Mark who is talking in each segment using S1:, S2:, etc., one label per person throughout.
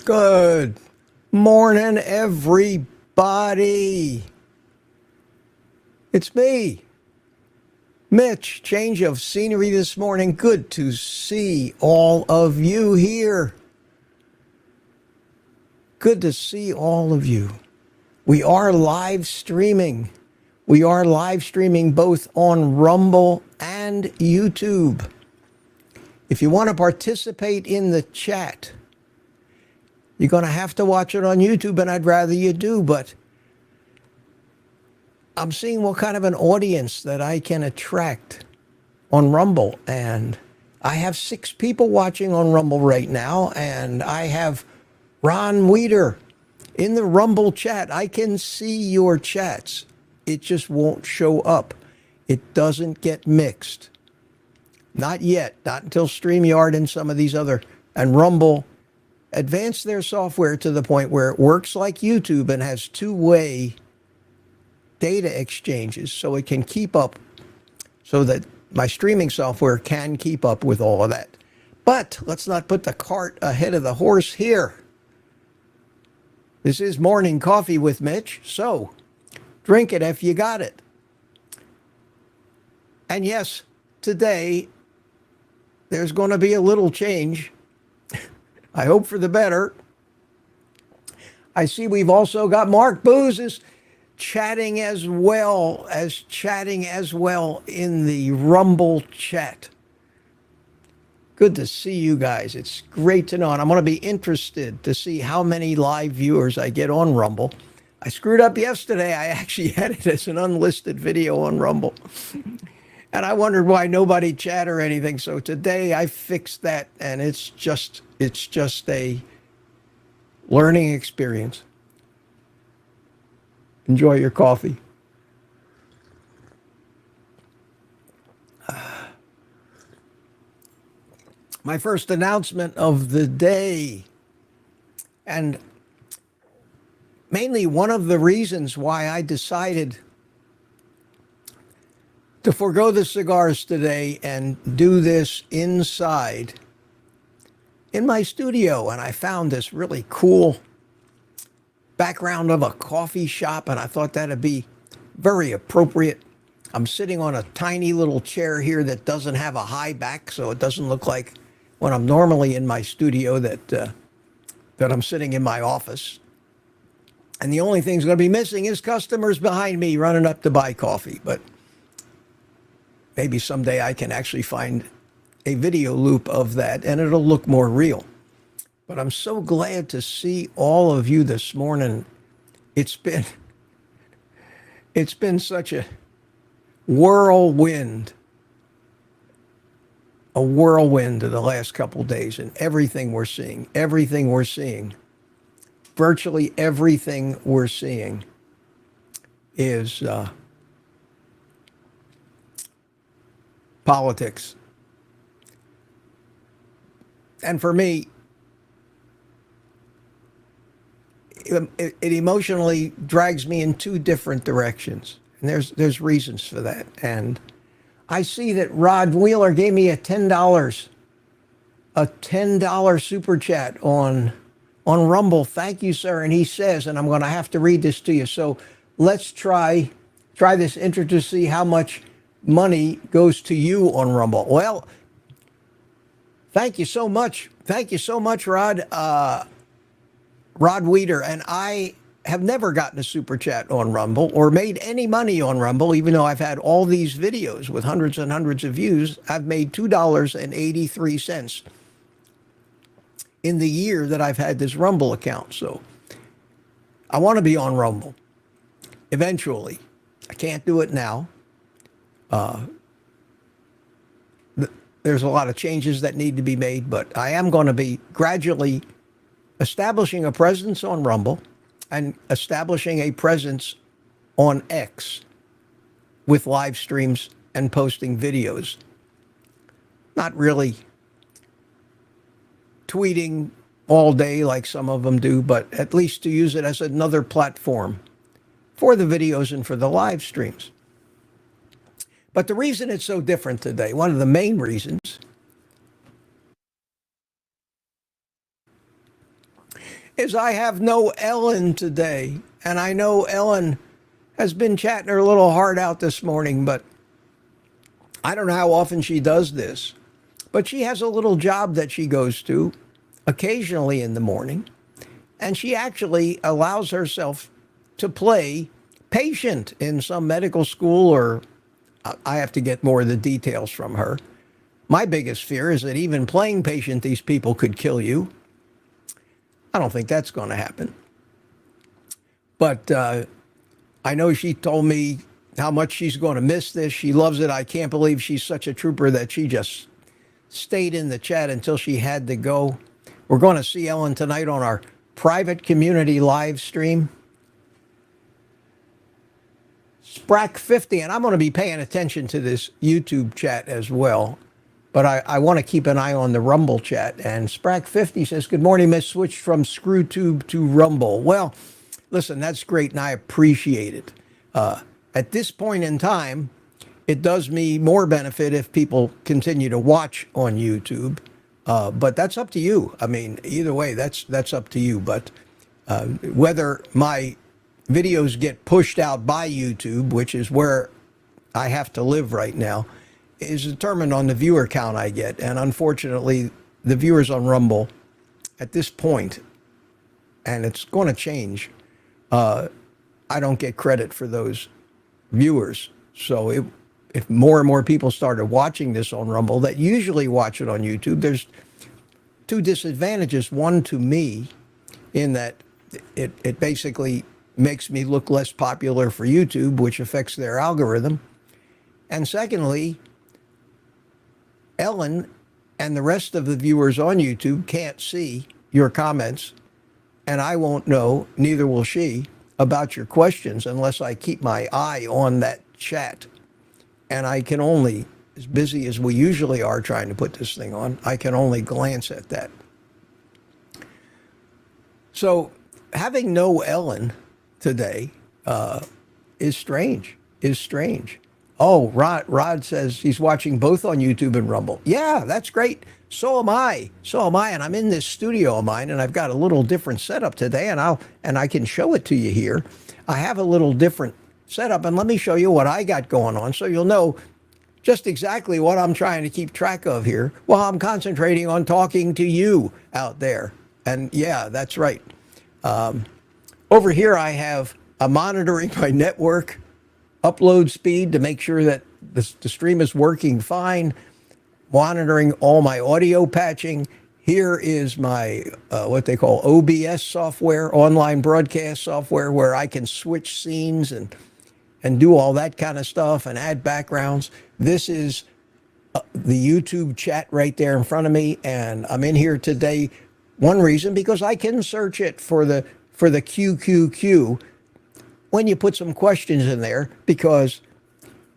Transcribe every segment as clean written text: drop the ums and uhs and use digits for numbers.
S1: Good morning, everybody. It's me, Mitch. Change of scenery this morning. Good to see all of you here. Good to see all of you. We are live streaming. We are live streaming both on Rumble and YouTube. If you want to participate in the chat, you're going to have to watch it on YouTube, and I'd rather you do, but I'm seeing what kind of an audience that I can attract on Rumble. And I have 6 people watching on Rumble right now, and I have Ron Weeder in the Rumble chat. I can see your chats. It just won't show up. It doesn't get mixed. Not yet. Not until StreamYard and some of these other, and Rumble advanced their software to the point where it works like YouTube and has two-way data exchanges, so it can keep up, so that my streaming software can keep up with all of that. But let's not put the cart ahead of the horse here. This is Morning Coffee with Mitch, so drink it if you got it. And yes, today there's going to be a little change. I hope for the better. I see we've also got Mark Booz chatting as well in the Rumble chat. Good to see you guys. It's great to know. And I'm going to be interested to see how many live viewers I get on Rumble. I screwed up yesterday. I actually had it as an unlisted video on Rumble. And I wondered why nobody chat or anything. So today I fixed that, and it's just a learning experience. Enjoy your coffee. My first announcement of the day, and mainly one of the reasons why I decided to forego the cigars today and do this inside in my studio. And I found this really cool background of a coffee shop, and I thought that'd be very appropriate. I'm sitting on a tiny little chair here that doesn't have a high back, so it doesn't look like when I'm normally in my studio that I'm sitting in my office. And the only thing's going to be missing is customers behind me running up to buy coffee. But maybe someday I can actually find a video loop of that, and it'll look more real. But I'm so glad to see all of you this morning. It's been such a whirlwind of the last couple days, and everything we're seeing, virtually everything we're seeing is politics. And for me, it emotionally drags me in 2 different directions. And there's reasons for that. And I see that Rod Wheeler gave me a $10 super chat on Rumble. Thank you, sir. And he says, and I'm going to have to read this to you. So let's try this intro to see how much money goes to you on Rumble. Well, thank you so much. Thank you so much, Rod Weeder. And I have never gotten a super chat on Rumble or made any money on Rumble, even though I've had all these videos with hundreds and hundreds of views. I've made $2.83 in the year that I've had this Rumble account. So I want to be on Rumble eventually. I can't do it now. There's a lot of changes that need to be made, but I am going to be gradually establishing a presence on Rumble and establishing a presence on X with live streams and posting videos. Not really tweeting all day like some of them do, but at least to use it as another platform for the videos and for the live streams. But the reason it's so different today, one of the main reasons, is I have no Ellen today. And I know Ellen has been chatting her little heart out this morning, but I don't know how often she does this. But she has a little job that she goes to occasionally in the morning, and she actually allows herself to play patient in some medical school, or I have to get more of the details from her. My biggest fear is that even playing patient, these people could kill you. I don't think that's going to happen. But I know she told me how much she's going to miss this. She loves it. I can't believe she's such a trooper that she just stayed in the chat until she had to go. We're going to see Ellen tonight on our private community live stream. Sprack 50, and I'm going to be paying attention to this YouTube chat as well. But I want to keep an eye on the Rumble chat. And Sprack 50 says, good morning, Miss. Switched from ScrewTube to Rumble. Well, listen, that's great, and I appreciate it. At this point in time, it does me more benefit if people continue to watch on YouTube. But that's up to you. I mean, either way, that's up to you. But whether my videos get pushed out by YouTube, which is where I have to live right now, is determined on the viewer count I get. And unfortunately, the viewers on Rumble at this point, and it's going to change, I don't get credit for those viewers. So if more and more people started watching this on Rumble that usually watch it on YouTube, there's two disadvantages. One, to me, in that it basically makes me look less popular for YouTube, which affects their algorithm. And secondly, Ellen and the rest of the viewers on YouTube can't see your comments, and I won't know, neither will she, about your questions unless I keep my eye on that chat. And I can only, as busy as we usually are trying to put this thing on, I can only glance at that. So having no Ellen today is strange. Oh, Rod says he's watching both on YouTube and Rumble. Yeah, that's great. So am I. And I'm in this studio of mine, and I've got a little different setup today, and I can show it to you here. I have a little different setup, and let me show you what I got going on so you'll know just exactly what I'm trying to keep track of here while I'm concentrating on talking to you out there. And yeah, that's right. Over here I have monitoring my network upload speed to make sure that the stream is working fine, monitoring all my audio patching. Here is my what they call OBS software, online broadcast software, where I can switch scenes and do all that kind of stuff and add backgrounds. This is the YouTube chat right there in front of me, and I'm in here today. One reason, because I can search it for the QQQ when you put some questions in there, because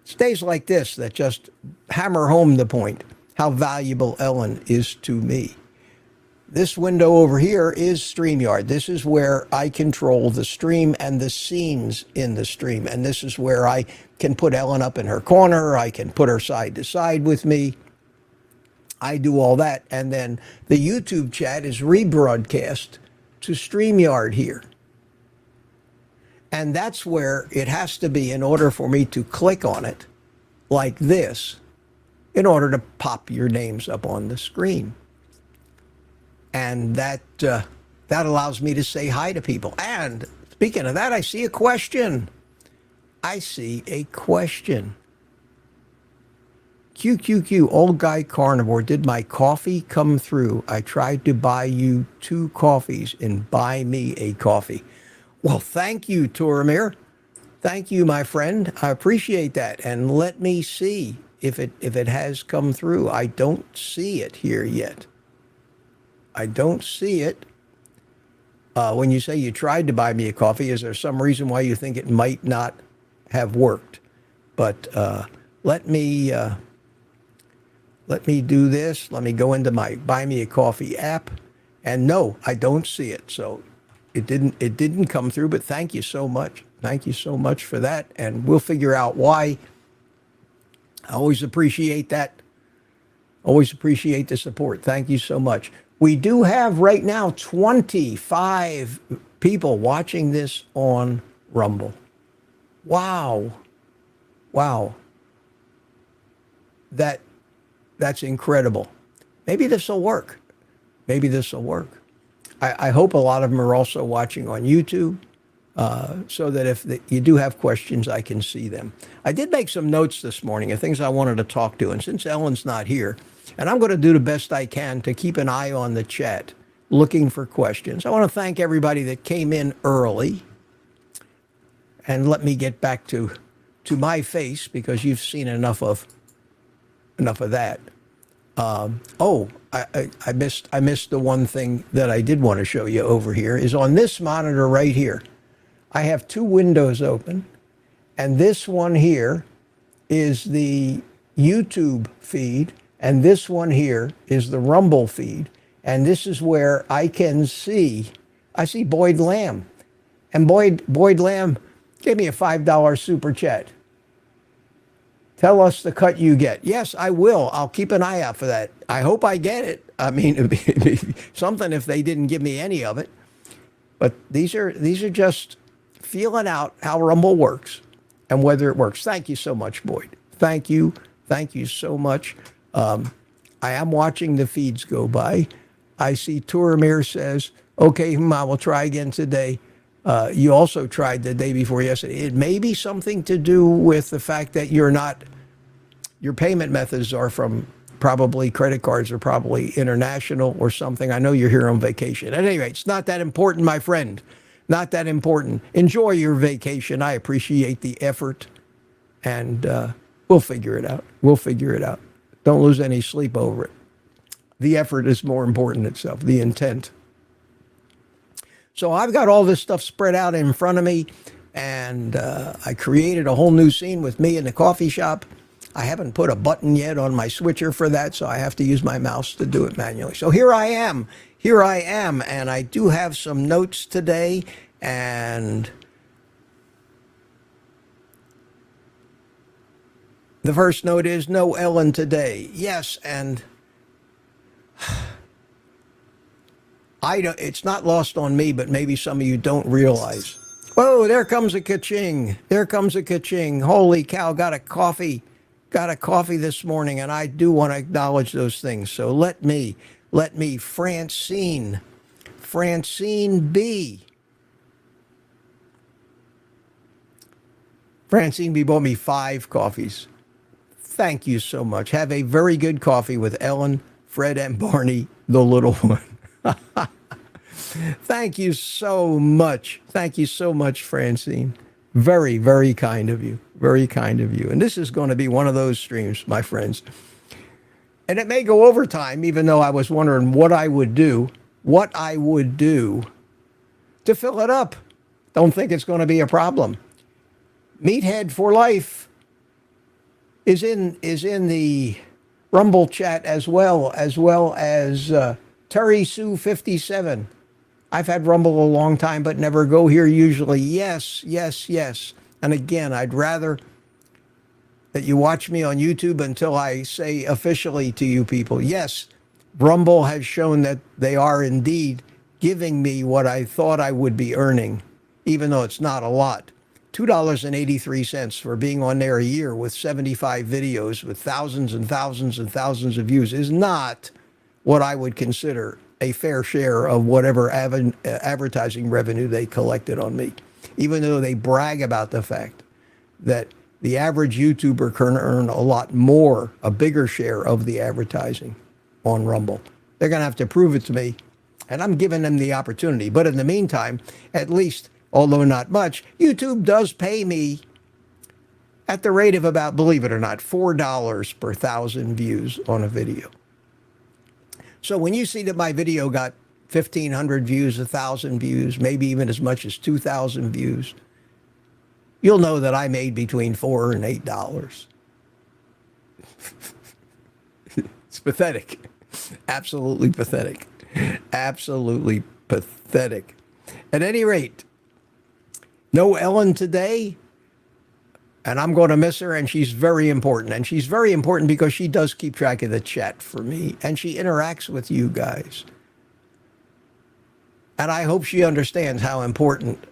S1: it's days like this that just hammer home the point how valuable Ellen is to me. This window over here is StreamYard. This is where I control the stream and the scenes in the stream. And this is where I can put Ellen up in her corner. I can put her side to side with me. I do all that. And then the YouTube chat is rebroadcast to StreamYard here. And that's where it has to be in order for me to click on it like this in order to pop your names up on the screen. And that allows me to say hi to people. And speaking of that, I see a question. QQQ, old guy carnivore, did my coffee come through? I tried to buy you 2 coffees and buy me a coffee. Well, thank you, Toromir. Thank you, my friend. I appreciate that. And let me see if it has come through. I don't see it here yet. I don't see it. When you say you tried to buy me a coffee, is there some reason why you think it might not have worked? But let me do this. Let me go into my Buy Me a Coffee app. And no, I don't see it. So it didn't come through, but thank you so much. Thank you so much for that. And we'll figure out why. I always appreciate that. Always appreciate the support. Thank you so much. We do have right now 25 people watching this on Rumble. Wow. Wow. That's incredible. Maybe this will work. Maybe this will work. I hope a lot of them are also watching on YouTube, so that if you do have questions, I can see them. I did make some notes this morning of things I wanted to talk to, and since Ellen's not here, and I'm going to do the best I can to keep an eye on the chat, looking for questions. I want to thank everybody that came in early, and let me get back to my face, because you've seen enough of that. I missed the one thing that I did want to show you over here is on this monitor right here. I have two windows open, and this one here is the YouTube feed, and this one here is the Rumble feed, and this is where I see Boyd Lamb, and Boyd Lamb gave me a $5 super chat. Tell us the cut you get. Yes, I will. I'll keep an eye out for that. I hope I get it. I mean, it'd be something if they didn't give me any of it. But these are just feeling out how Rumble works and whether it works. Thank you so much, Boyd. Thank you. Thank you so much. I am watching the feeds go by. I see Turamir says, okay, I will try again today. You also tried the day before yesterday. It may be something to do with the fact that your payment methods are from probably credit cards or probably international or something. I know you're here on vacation. At any rate, it's not that important, my friend. Not that important. Enjoy your vacation. I appreciate the effort, and we'll figure it out. We'll figure it out. Don't lose any sleep over it. The effort is more important itself, the intent. So I've got all this stuff spread out in front of me, and I created a whole new scene with me in the coffee shop. I haven't put a button yet on my switcher for that, so I have to use my mouse to do it manually. So here I am, and I do have some notes today, and the first note is no Ellen today. Yes, and it's not lost on me, but maybe some of you don't realize. Whoa, there comes a ka-ching. There comes a ka-ching. Holy cow, got a coffee this morning, and I do want to acknowledge those things. So let me, Francine B. Francine B bought me 5 coffees. Thank you so much. Have a very good coffee with Ellen, Fred, and Barney, the little one. Thank you so much. Thank you so much, Francine. Very, very kind of you. Very kind of you. And this is going to be one of those streams, my friends. And it may go over time, even though I was wondering what I would do to fill it up. Don't think it's going to be a problem. Meathead for Life is in the Rumble chat as well as Terry Sue 57. I've had Rumble a long time, but never go here usually. Yes. And again, I'd rather that you watch me on YouTube until I say officially to you people, yes, Rumble has shown that they are indeed giving me what I thought I would be earning, even though it's not a lot. $2.83 for being on there a year with 75 videos with thousands and thousands and thousands of views is not what I would consider a fair share of whatever advertising revenue they collected on me, even though they brag about the fact that the average YouTuber can earn a lot more, a bigger share of the advertising on Rumble. They're going to have to prove it to me, and I'm giving them the opportunity. But in the meantime, at least, although not much, YouTube does pay me at the rate of about, believe it or not, $4 per 1,000 views on a video. So when you see that my video got 1,500 views, 1,000 views, maybe even as much as 2,000 views, you'll know that I made between $4 and $8. It's pathetic. Absolutely pathetic. Absolutely pathetic. At any rate, no Ellen today, and I'm going to miss her, and she's very important. And she's very important because she does keep track of the chat for me, and she interacts with you guys. And I hope she understands how important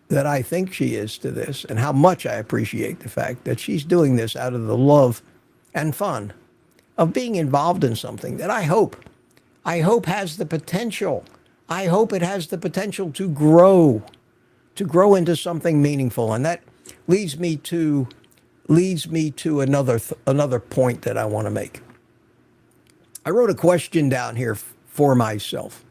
S1: that I think she is to this and how much I appreciate the fact that she's doing this out of the love and fun of being involved in something that I hope has the potential. I hope it has the potential to grow into something meaningful. And that leads me to another point that I want to make. I wrote a question down here for myself,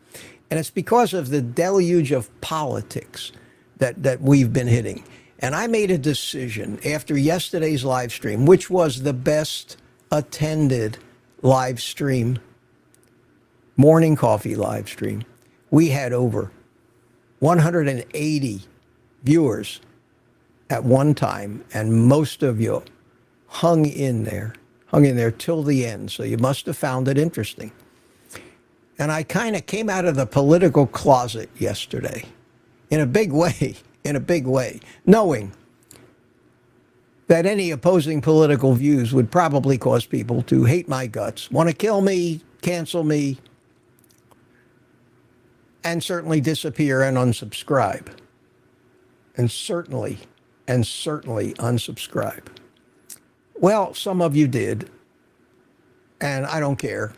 S1: and it's because of the deluge of politics that we've been hitting. And I made a decision after yesterday's live stream, which was the best attended live stream, morning coffee live stream. We had over 180 viewers at one time, and most of you hung in there till the end. So you must have found it interesting. And I kind of came out of the political closet yesterday in a big way, knowing that any opposing political views would probably cause people to hate my guts, want to kill me, cancel me, and certainly disappear and unsubscribe. And certainly unsubscribe. Well, some of you did, and I don't care.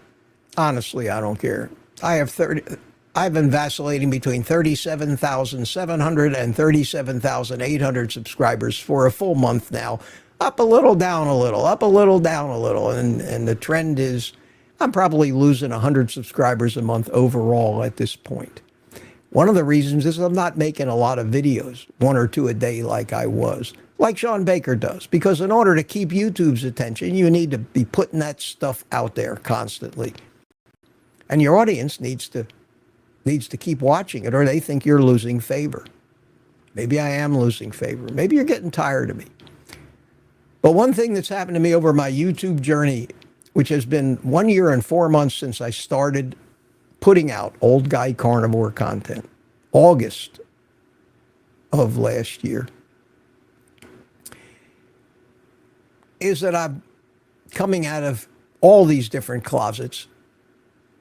S1: Honestly, I don't care. I've been vacillating between 37,700 and 37,800 subscribers for a full month now. Up a little, down a little, up a little, down a little. And the trend is I'm probably losing 100 subscribers a month overall at this point. One of the reasons is I'm not making a lot of videos, 1 or 2 a day like I was, like Sean Baker does. Because in order to keep YouTube's attention, you need to be putting that stuff out there constantly. And your audience needs to keep watching it, or they think you're losing favor. Maybe I am losing favor. Maybe you're getting tired of me. But one thing that's happened to me over my YouTube journey, which has been 1 year and 4 months since I started putting out Old Guy Carnivore content, August of last year, is that I'm coming out of all these different closets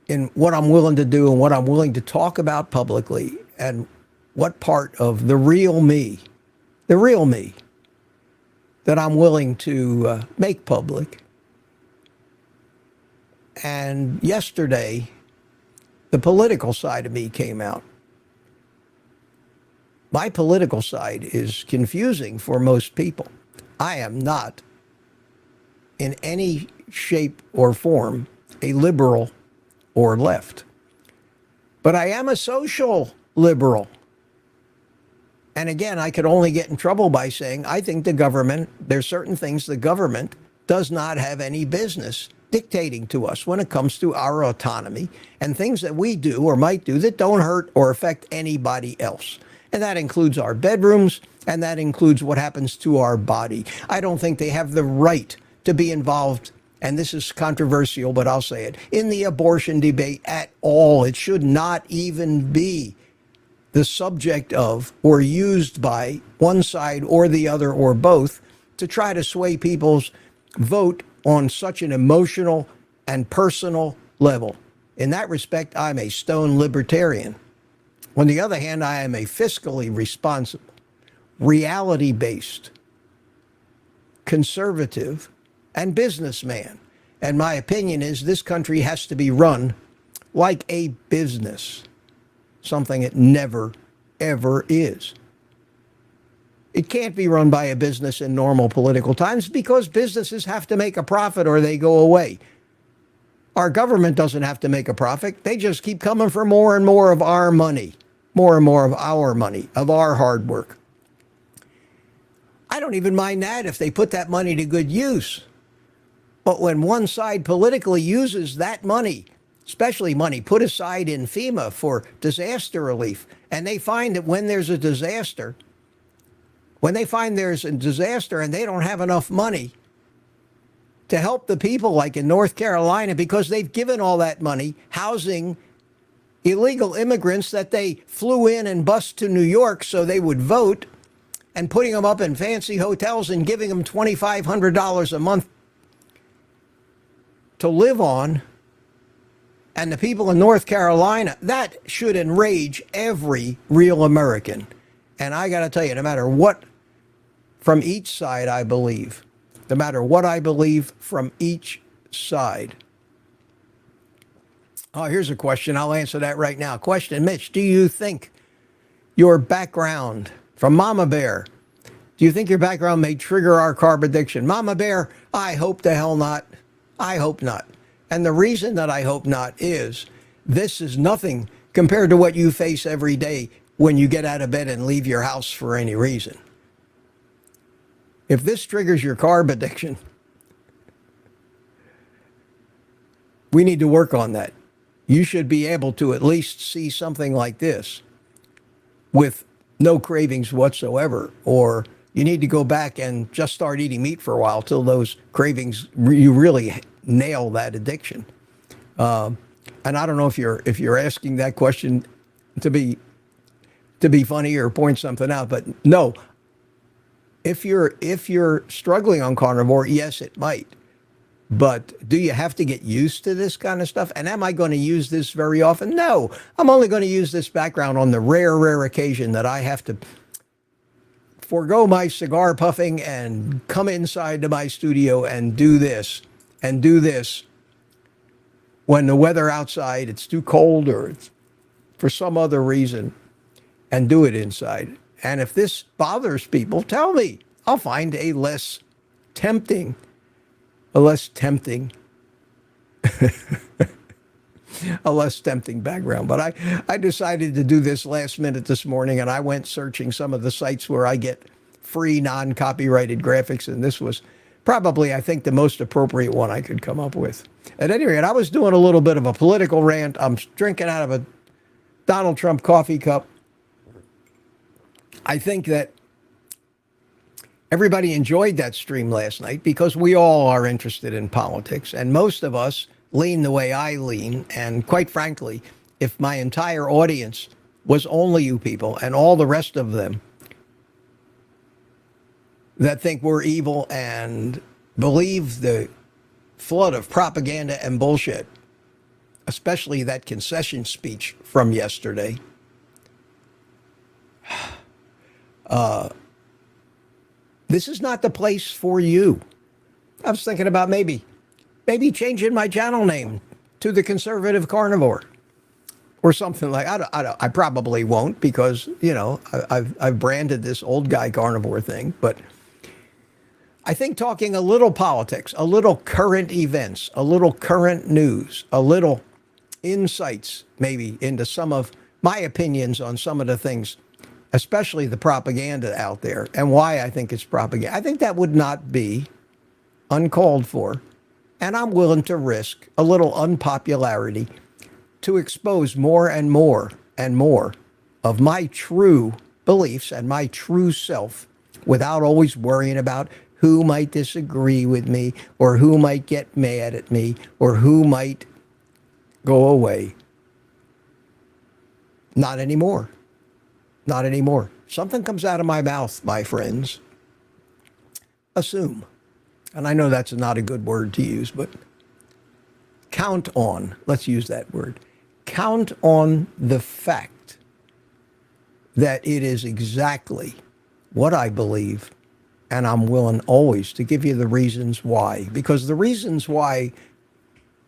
S1: in what I'm willing to do and what I'm willing to talk about publicly, and what part of the real me that I'm willing to make public. And yesterday, the political side of me came out. My political side is confusing for most people. I am not in any shape or form a liberal or left. But I am a social liberal. And again, I could only get in trouble by saying I think the government, there's certain things the government does not have any business dictating to us when it comes to our autonomy and things that we do or might do that don't hurt or affect anybody else. And that includes our bedrooms, and that includes what happens to our body. I don't think they have the right to be involved, and this is controversial, but I'll say it, in the abortion debate at all. It should not even be the subject of or used by one side or the other or both to try to sway people's vote on such an emotional and personal level. In that respect, I'm a stone libertarian. On the other hand, I am a fiscally responsible, reality-based, conservative, and businessman. And my opinion is this country has to be run like a business, something it never, ever is. It can't be run by a business in normal political times because businesses have to make a profit or they go away. Our government doesn't have to make a profit. They just keep coming for more and more of our money, more and more of our money, of our hard work. I don't even mind that if they put that money to good use. But when one side politically uses that money, especially money put aside in FEMA for disaster relief, and they find that when there's a disaster, and they don't have enough money to help the people, like in North Carolina, because they've given all that money housing illegal immigrants that they flew in and bused to New York so they would vote, and putting them up in fancy hotels and giving them $2,500 a month to live on, and the people in North Carolina, that should enrage every real American. And I got to tell you, no matter what from each side I believe, no matter what I believe from each side. Oh, here's a question. I'll answer that right now. Question, Mitch, do you think your background from Mama Bear, do you think your background may trigger our carb addiction? Mama Bear, I hope the hell not. I hope not. And the reason that I hope not is this is nothing compared to what you face every day when you get out of bed and leave your house for any reason. If this triggers your carb addiction, we need to work on that. You should be able to at least see something like this with no cravings whatsoever, or you need to go back and just start eating meat for a while till those cravings, you really nail that addiction. And I don't know if you're asking that question to be funny or point something out, but no. If you're struggling on carnivore, yes, it might. But do you have to get used to this kind of stuff? And am I going to use this very often? No. I'm only going to use this background on the rare occasion that I have to forego my cigar puffing and come inside to my studio and do this when the weather outside, it's too cold or it's for some other reason, and do it inside. And if this bothers people, tell me. I'll find a less tempting a less tempting background. But I decided to do this last minute this morning, and I went searching some of the sites where I get free non-copyrighted graphics, and this was probably, I think, the most appropriate one I could come up with. At any rate, I was doing a little bit of a political rant. I'm drinking out of a Donald Trump coffee cup. I think that everybody enjoyed that stream last night because we all are interested in politics, and most of us lean the way I lean. And quite frankly, if my entire audience was only you people and all the rest of them that think we're evil and believe the flood of propaganda and bullshit, especially that concession speech from yesterday, this is not the place for you. I was thinking about maybe changing my channel name to the Conservative Carnivore or something like. I probably won't because, you know, I've branded this old guy carnivore thing. But I think talking a little politics, a little current events, a little current news, a little insights maybe into some of my opinions on some of the things, especially the propaganda out there, and why I think it's propaganda. I think that would not be uncalled for, and I'm willing to risk a little unpopularity to expose more and more and more of my true beliefs and my true self without always worrying about who might disagree with me or who might get mad at me or who might go away. Not anymore. Not anymore. Something comes out of my mouth, my friends. Assume. And I know that's not a good word to use, but count on. Let's use that word. Count on the fact that it is exactly what I believe, and I'm willing always to give you the reasons why. Because the reasons why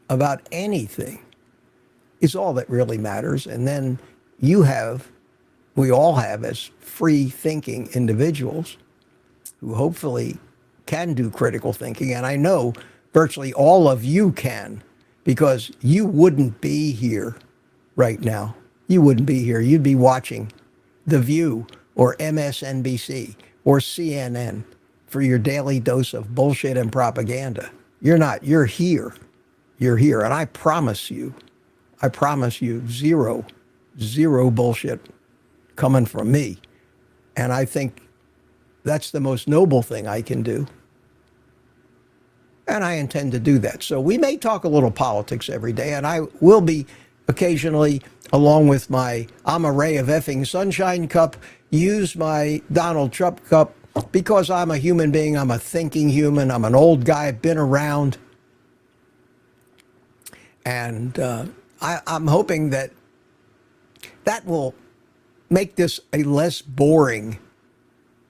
S1: about anything is all that really matters. And then we all have, as free-thinking individuals who hopefully can do critical thinking, and I know virtually all of you can, because you wouldn't be here right now. You wouldn't be here. You'd be watching The View or MSNBC or CNN for your daily dose of bullshit and propaganda. You're not. You're here. You're here. And I promise you, zero bullshit coming from me. And I think that's the most noble thing I can do. And I intend to do that. So we may talk a little politics every day, and I will be occasionally, along with my I'm a ray of effing sunshine cup, use my Donald Trump cup because I'm a human being. I'm a thinking human. I'm an old guy, been around. And I'm hoping that that will make this a less boring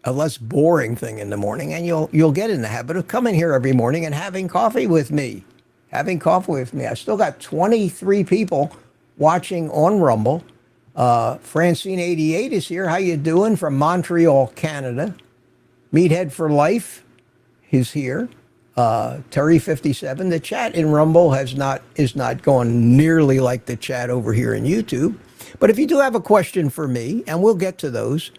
S1: thing in the morning, and you'll get in the habit of coming here every morning and having coffee with me. I still got 23 people watching on Rumble. Francine88 is here. How you doing? From Montreal, Canada. Meathead for Life is here. Terry57. The chat in Rumble is not going nearly like the chat over here in YouTube. But if you do have a question for me, and we'll get to those,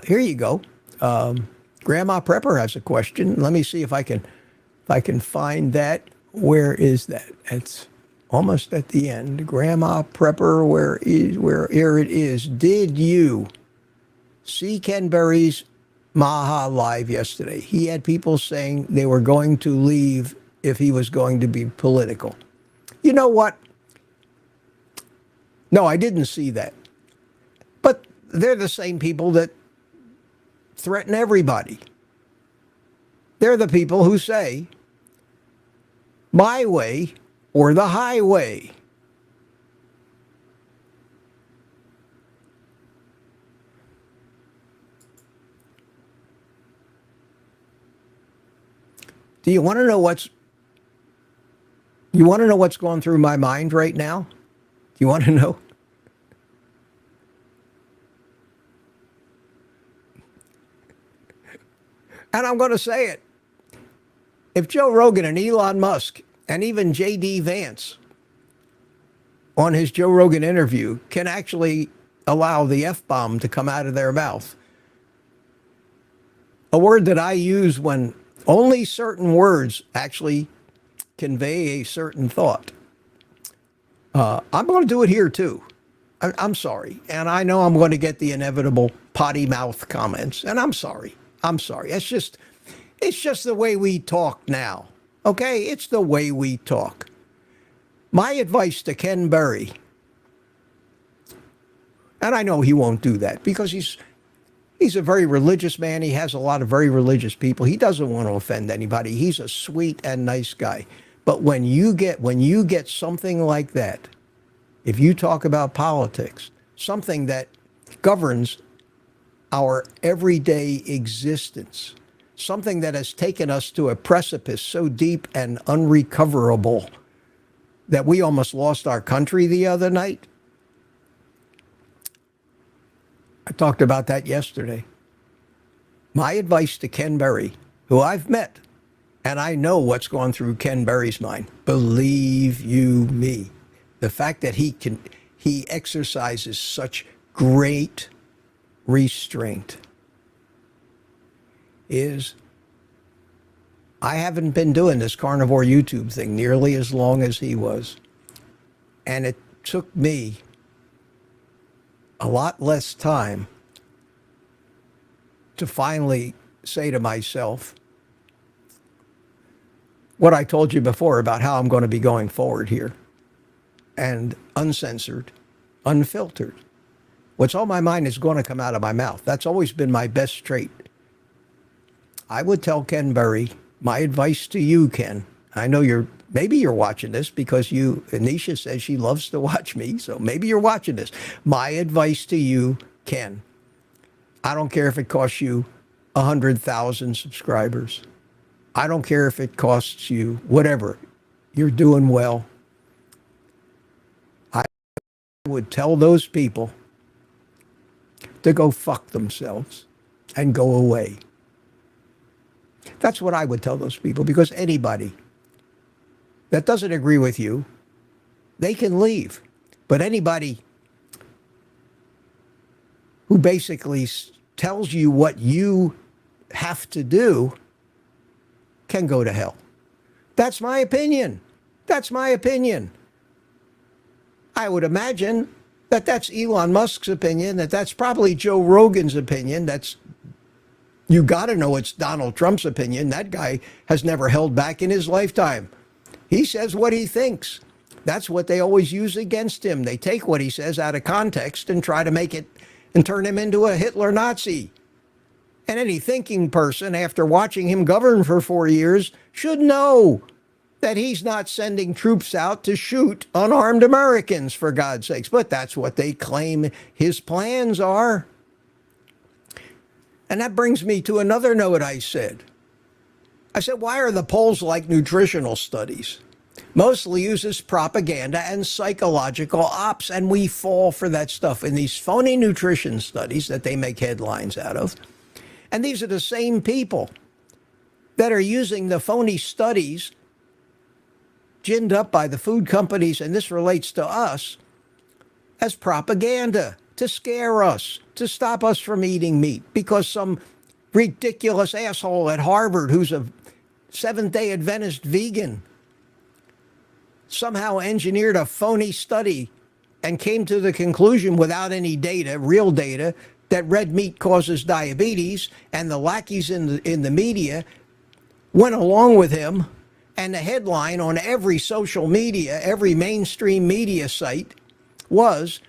S1: here you go. Grandma Prepper has a question. Let me see if I can find that. Where is that? It's almost at the end. Grandma Prepper, here it is. Did you see Ken Berry's Maha live yesterday? He had people saying they were going to leave if he was going to be political. You know what? No, I didn't see that. But they're the same people that threaten everybody. They're the people who say, my way or the highway. Do you want to know what's going through my mind right now? Do you want to know? And I'm going to say it. If Joe Rogan and Elon Musk and even J.D. Vance on his Joe Rogan interview can actually allow the F-bomb to come out of their mouth, a word that I use when only certain words actually convey a certain thought, I'm going to do it here too. I'm sorry. And I know I'm going to get the inevitable potty mouth comments. And I'm sorry. It's just the way we talk now. Okay? It's the way we talk. My advice to Ken Berry, and I know he won't do that because he's a very religious man. He has a lot of very religious people. He doesn't want to offend anybody. He's a sweet and nice guy. But when you get something like that, if you talk about politics, something that governs our everyday existence, something that has taken us to a precipice so deep and unrecoverable that we almost lost our country the other night. I talked about that yesterday. My advice to Ken Berry, who I've met, and I know what's going through Ken Berry's mind. Believe you me, the fact that he exercises such great restraint is, I haven't been doing this carnivore YouTube thing nearly as long as he was. And it took me a lot less time to finally say to myself what I told you before about how I'm going to be going forward here. And uncensored, unfiltered. What's on my mind is going to come out of my mouth. That's always been my best trait. I would tell Ken Berry, my advice to you, Ken, I know maybe you're watching this because Anisha says she loves to watch me, so maybe you're watching this. My advice to you, Ken, I don't care if it costs you 100,000 subscribers. I don't care if it costs you whatever. You're doing well. I would tell those people to go fuck themselves and go away. That's what I would tell those people, because anybody that doesn't agree with you, they can leave. But anybody who basically tells you what you have to do can go to hell. That's my opinion. That's my opinion. I would imagine that that's Elon Musk's opinion, that's probably Joe Rogan's opinion, you got to know it's Donald Trump's opinion. That guy has never held back in his lifetime. He says what he thinks. That's what they always use against him. They take what he says out of context and try to make it and turn him into a Hitler Nazi. And any thinking person, after watching him govern for 4 years, should know that he's not sending troops out to shoot unarmed Americans, for God's sakes. But that's what they claim his plans are. And that brings me to another note I said. Why are the polls like nutritional studies? Mostly uses propaganda and psychological ops, and we fall for that stuff in these phony nutrition studies that they make headlines out of. And these are the same people that are using the phony studies ginned up by the food companies, and this relates to us, as propaganda to scare us, to stop us from eating meat, because some ridiculous asshole at Harvard who's a Seventh-day Adventist vegan somehow engineered a phony study and came to the conclusion without any data, real data, that red meat causes diabetes, and the lackeys in the media went along with him, and the headline on every social media, every mainstream media site was,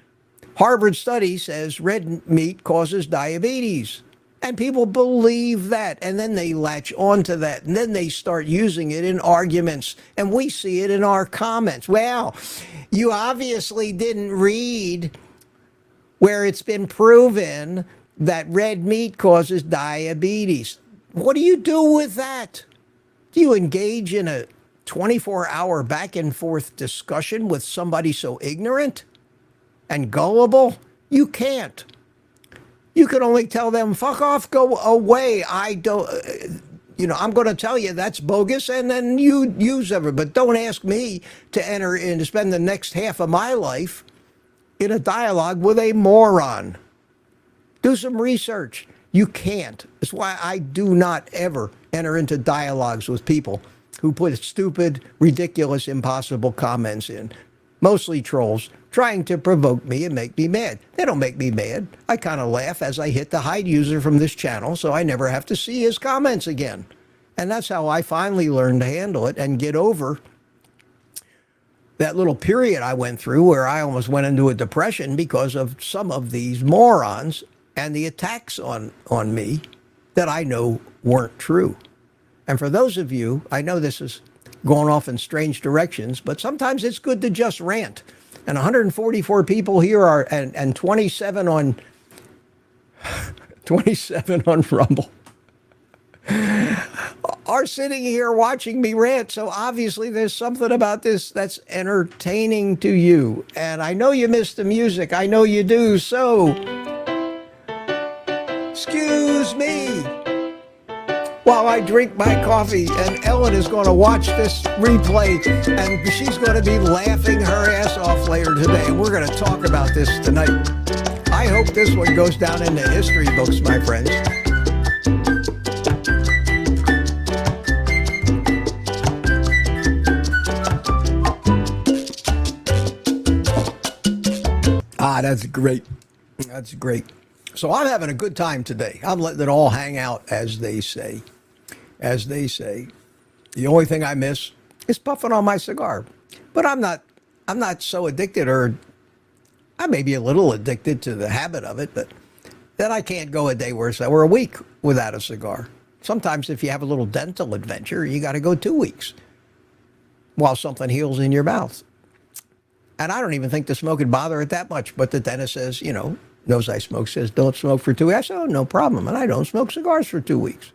S1: Harvard study says red meat causes diabetes. And people believe that, and then they latch onto that, and then they start using it in arguments, and we see it in our comments. Well, you obviously didn't read where it's been proven that red meat causes diabetes. What do you do with that? Do you engage in a 24-hour back and forth discussion with somebody so ignorant and gullible? You can't. You can only tell them, fuck off, go away. I don't, I'm going to tell you that's bogus, and then you use it. But don't ask me to enter in to spend the next half of my life in a dialogue with a moron. Do some research. You can't. That's why I do not ever enter into dialogues with people who put stupid, ridiculous, impossible comments in. Mostly trolls, trying to provoke me and make me mad. They don't make me mad. I kind of laugh as I hit the hide user from this channel so I never have to see his comments again. And that's how I finally learned to handle it and get over that little period I went through where I almost went into a depression because of some of these morons and the attacks on me that I know weren't true. And for those of you, I know this is going off in strange directions, but sometimes it's good to just rant. And 144 people here are, and 27 on 27 on Rumble are sitting here watching me rant. So obviously there's something about this that's entertaining to you. And I know you miss the music. I know you do. So excuse me while I drink my coffee, and Ellen is going to watch this replay, and she's going to be laughing her ass off later today. We're going to talk about this tonight. I hope this one goes down in the history books, my friends. That's great. That's great. So I'm having a good time today. I'm letting it all hang out, as they say. As they say. The only thing I miss is puffing on my cigar. But I'm not so addicted, or I may be a little addicted to the habit of it, but then I can't go a day or a week without a cigar. Sometimes if you have a little dental adventure, you got to go 2 weeks while something heals in your mouth. And I don't even think the smoke would bother it that much, but the dentist says, knows I smoke, says don't smoke for 2 weeks. I said, oh, no problem. And I don't smoke cigars for 2 weeks.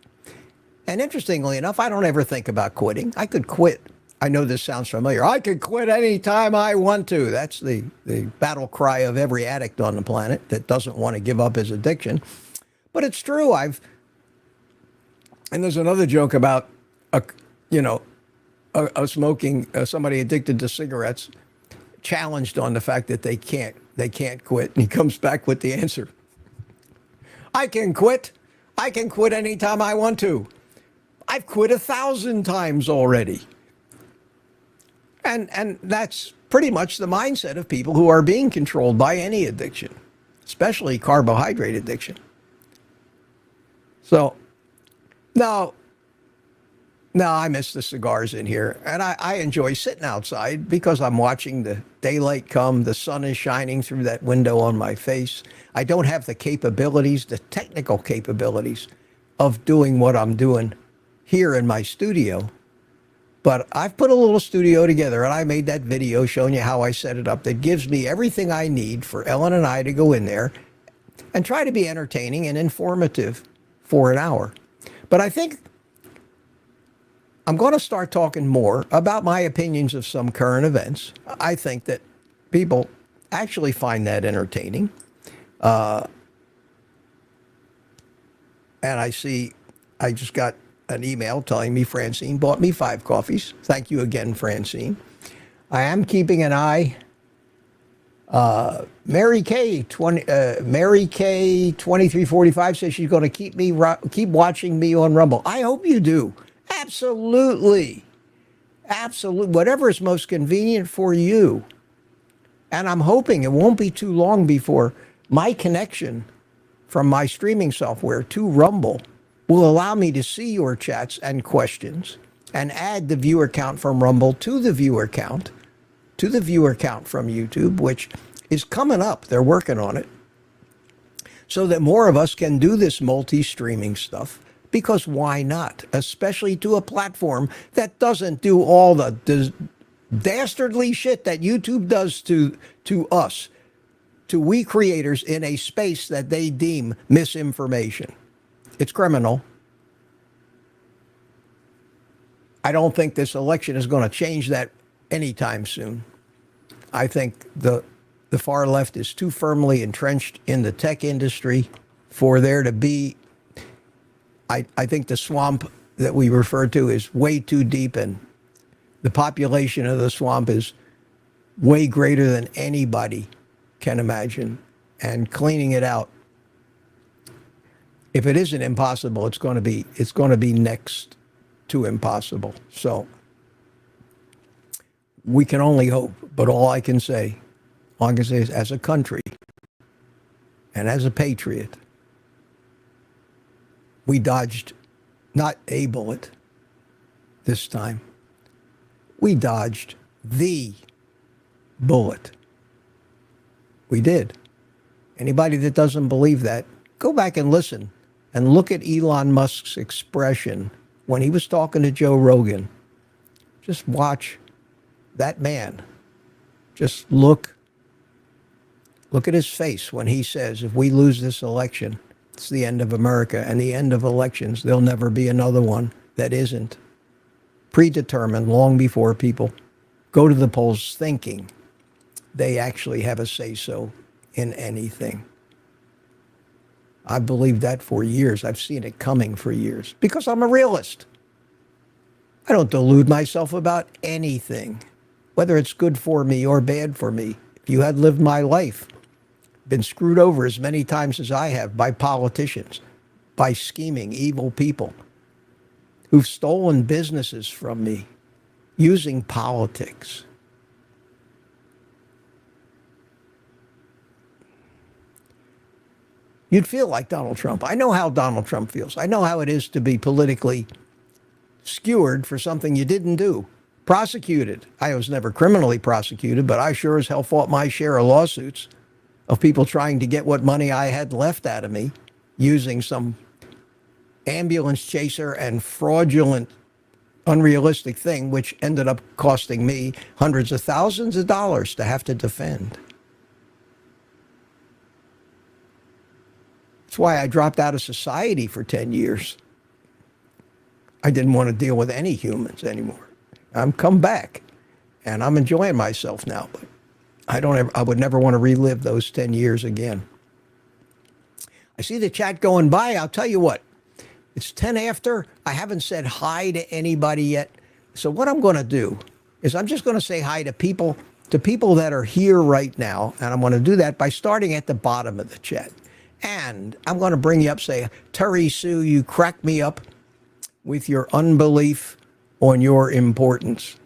S1: And interestingly enough, I don't ever think about quitting. I could quit. I know this sounds familiar. I could quit anytime I want to. That's the battle cry of every addict on the planet that doesn't want to give up his addiction. But it's true. And there's another joke about somebody addicted to cigarettes challenged on the fact that they can't quit, and he comes back with the answer: I can quit anytime I want to. I've quit 1,000 times already. And that's pretty much the mindset of people who are being controlled by any addiction, especially carbohydrate addiction. So now I miss the cigars in here, and I enjoy sitting outside because I'm watching the daylight come. The sun is shining through that window on my face. I don't have the capabilities, the technical capabilities of doing what I'm doing here in my studio, But I've put a little studio together, and I made that video showing you how I set it up that gives me everything I need for Ellen and I to go in there and try to be entertaining and informative for an hour. But I think I'm going to start talking more about my opinions of some current events. I think that people actually find that entertaining. And I just got an email telling me Francine bought me 5 coffees. Thank you again, Francine. I am keeping an eye. Mary K 2345 says she's going to keep watching me on Rumble. I hope you do. Absolutely. Absolutely. Whatever is most convenient for you. And I'm hoping it won't be too long before my connection from my streaming software to Rumble will allow me to see your chats and questions and add the viewer count from Rumble to the viewer count from YouTube, which is coming up. They're working on it so that more of us can do this multi-streaming stuff, because why not? Especially to a platform that doesn't do all the dastardly shit that YouTube does to us, to we creators in a space that they deem misinformation. It's criminal. I don't think this election is going to change that anytime soon. I think the far left is too firmly entrenched in the tech industry for there to be, I think the swamp that we refer to is way too deep, and the population of the swamp is way greater than anybody can imagine. And cleaning it out, if it isn't impossible, it's going to be next to impossible. So we can only hope. But all I can say is, as a country and as a patriot, we dodged not a bullet this time. We dodged the bullet. We did. Anybody that doesn't believe that, go back and listen and look at Elon Musk's expression when he was talking to Joe Rogan. Just watch that man. Just look at his face when he says, if we lose this election, it's the end of America, and the end of elections. There'll never be another one that isn't predetermined long before people go to the polls thinking they actually have a say-so in anything. I've believed that for years. I've seen it coming for years because I'm a realist. I don't delude myself about anything, whether it's good for me or bad for me. If you had lived my life, been screwed over as many times as I have by politicians, by scheming, evil people who've stolen businesses from me using politics. You'd feel like Donald Trump. I know how Donald Trump feels. I know how it is to be politically skewered for something you didn't do. Prosecuted. I was never criminally prosecuted, but I sure as hell fought my share of lawsuits of people trying to get what money I had left out of me using some ambulance chaser and fraudulent, unrealistic thing, which ended up costing me hundreds of thousands of dollars to have to defend. That's why I dropped out of society for 10 years. I didn't want to deal with any humans anymore. I'm come back, and I'm enjoying myself now, but I would never want to relive those 10 years again. I see the chat going by. I'll tell you what, it's 10 after. I haven't said hi to anybody yet. So what I'm going to do is I'm just going to say hi to people that are here right now, and I'm going to do that by starting at the bottom of the chat. And I'm going to bring you up, say, Terry Sue, you crack me up with your unbelief on your importance.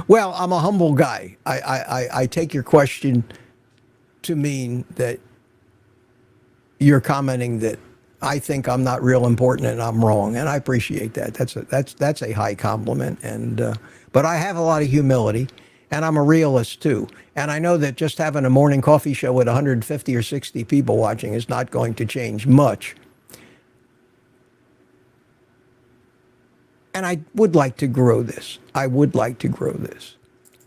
S1: Well, I'm a humble guy. I take your question to mean that you're commenting that I think I'm not real important and I'm wrong, and I appreciate that. That's a high compliment. And but I have a lot of humility, and I'm a realist too. And I know that just having a morning coffee show with 150 or 60 people watching is not going to change much. And I would like to grow this. I would like to grow this.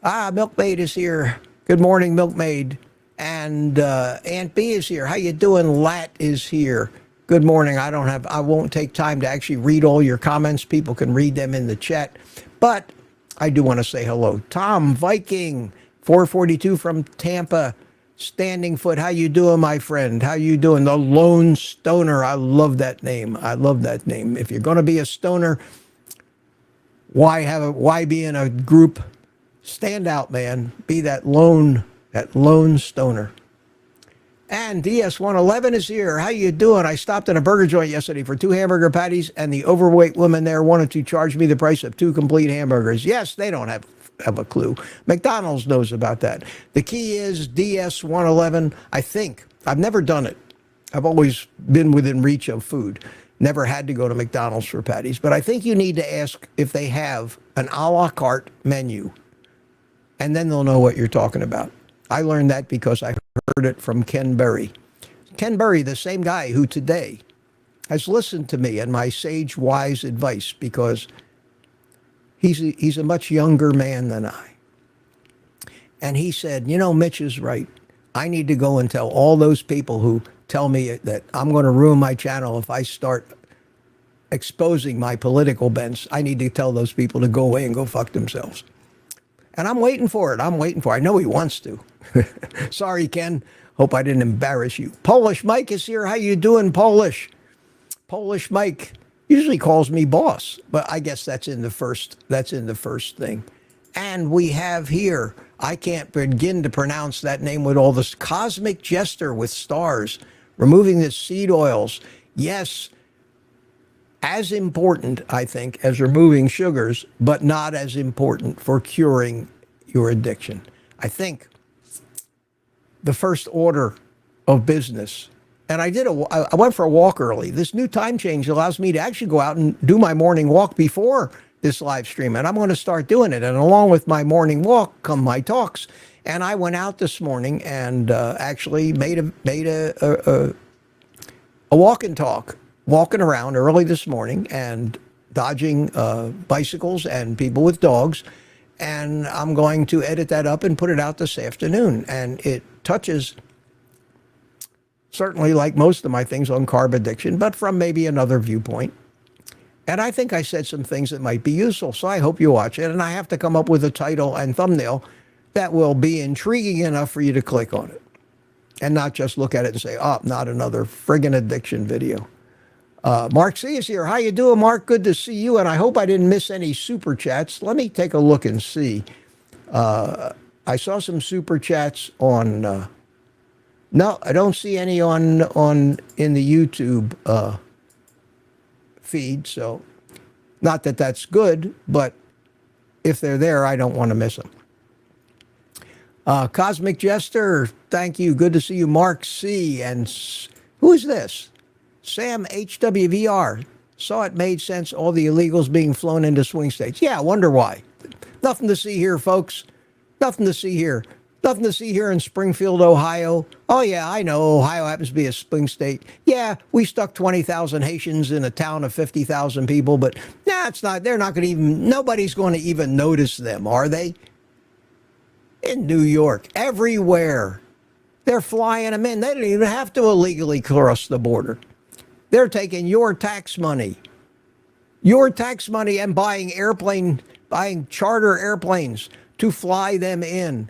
S1: Milkmaid is here. Good morning, Milkmaid. And Aunt B is here. How you doing? Lat is here. Good morning. I won't take time to actually read all your comments. People can read them in the chat. But I do want to say hello. Tom Viking, 442 from Tampa. Standing Foot, how you doing, my friend? How you doing? The Lone Stoner. I love that name. I love that name. If you're going to be a stoner, why be in a group? Stand out, man. Be that lone stoner. And DS111 is here. How you doing? I stopped in a burger joint yesterday for 2 hamburger patties, and the overweight woman there wanted to charge me the price of 2 complete hamburgers. Yes, they don't have a clue. McDonald's knows about that. The key is DS111. I think. I've never done it. I've always been within reach of food. Never had to go to McDonald's for patties. But I think you need to ask if they have an a la carte menu. And then they'll know what you're talking about. I learned that because I heard it from Ken Berry. Ken Berry, the same guy who today has listened to me and my sage, wise advice, because he's a much younger man than I. And he said, Mitch is right. I need to go and tell all those people who tell me that I'm going to ruin my channel if I start exposing my political bents. I need to tell those people to go away and go fuck themselves. And I'm waiting for it. I know he wants to. Sorry, Ken. Hope I didn't embarrass you. Polish Mike is here. How you doing, Polish? Polish Mike usually calls me boss, but I guess that's in the first thing. And we have here, I can't begin to pronounce that name with all this, Cosmic Jester with stars, removing the seed oils. Yes, as important, I think, as removing sugars, but not as important for curing your addiction. I think the first order of business, and I went for a walk early. This new time change allows me to actually go out and do my morning walk before this live stream, and I'm going to start doing it. And along with my morning walk come my talks. And I went out this morning and actually made a walk and talk, walking around early this morning and dodging bicycles and people with dogs. And I'm going to edit that up and put it out this afternoon. And it touches, certainly like most of my things, on carb addiction, but from maybe another viewpoint. And I think I said some things that might be useful, so I hope you watch it. And I have to come up with a title and thumbnail that will be intriguing enough for you to click on it and not just look at it and say, oh, not another friggin' addiction video. Mark C is here. How you doing, Mark? Good to see you, and I hope I didn't miss any super chats. Let me take a look and see. I saw some super chats on... no, I don't see any in the YouTube feed, so not that that's good, but if they're there, I don't want to miss them. Cosmic Jester, thank you. Good to see you, Mark C. And who is this? Sam HWVR. Saw it made sense, all the illegals being flown into swing states. Yeah, I wonder why. Nothing to see here, folks. Nothing to see here. Nothing to see here in Springfield, Ohio. Oh, yeah, I know Ohio happens to be a swing state. Yeah, we stuck 20,000 Haitians in a town of 50,000 people, but it's not, they're not going to even, nobody's going to even notice them, are they? In New York, everywhere. They're flying them in. They don't even have to illegally cross the border. They're taking your tax money and buying charter airplanes to fly them in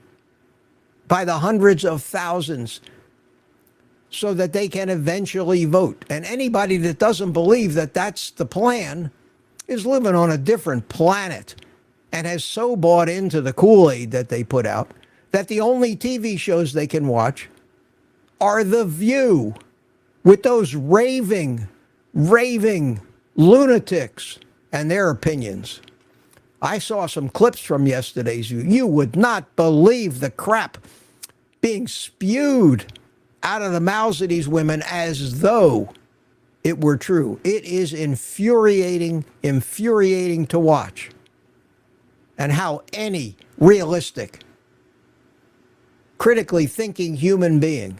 S1: by the hundreds of thousands so that they can eventually vote. And anybody that doesn't believe that that's the plan is living on a different planet and has so bought into the Kool-Aid that they put out that the only TV shows they can watch are The View with those raving lunatics and their opinions. I saw some clips from yesterday's View. You would not believe the crap being spewed out of the mouths of these women as though it were true. It is infuriating to watch. And how any realistic, critically thinking human being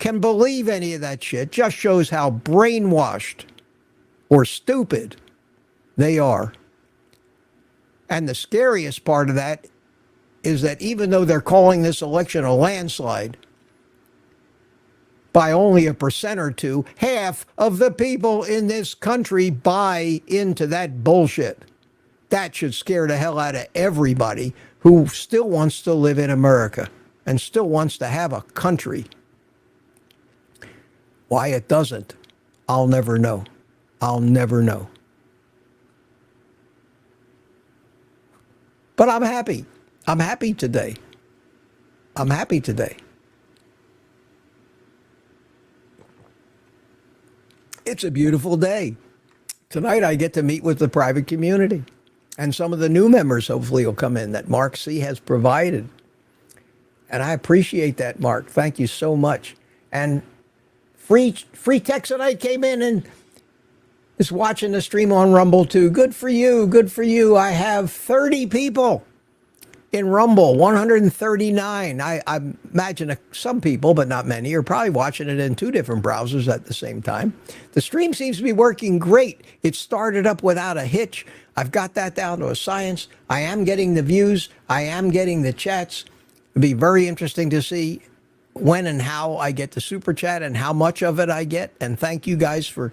S1: can believe any of that shit just shows how brainwashed or stupid they are. And the scariest part of that is that even though they're calling this election a landslide, by only 1% or 2%, half of the people in this country buy into that bullshit. That should scare the hell out of everybody who still wants to live in America and still wants to have a country. Why it doesn't, I'll never know. I'll never know. But I'm happy. I'm happy today. I'm happy today. It's a beautiful day. Tonight I get to meet with the private community. And some of the new members hopefully will come in that Mark C. has provided. And I appreciate that, Mark. Thank you so much. And Free Texanite came in and is watching the stream on Rumble too. Good for you. Good for you. I have 30 people in Rumble, 139. I imagine some people, but not many, are probably watching it in 2 different browsers at the same time. The stream seems to be working great. It started up without a hitch. I've got that down to a science. I am getting the views. I am getting the chats. It'll be very interesting to see when and how I get the super chat and how much of it I get. And thank you guys for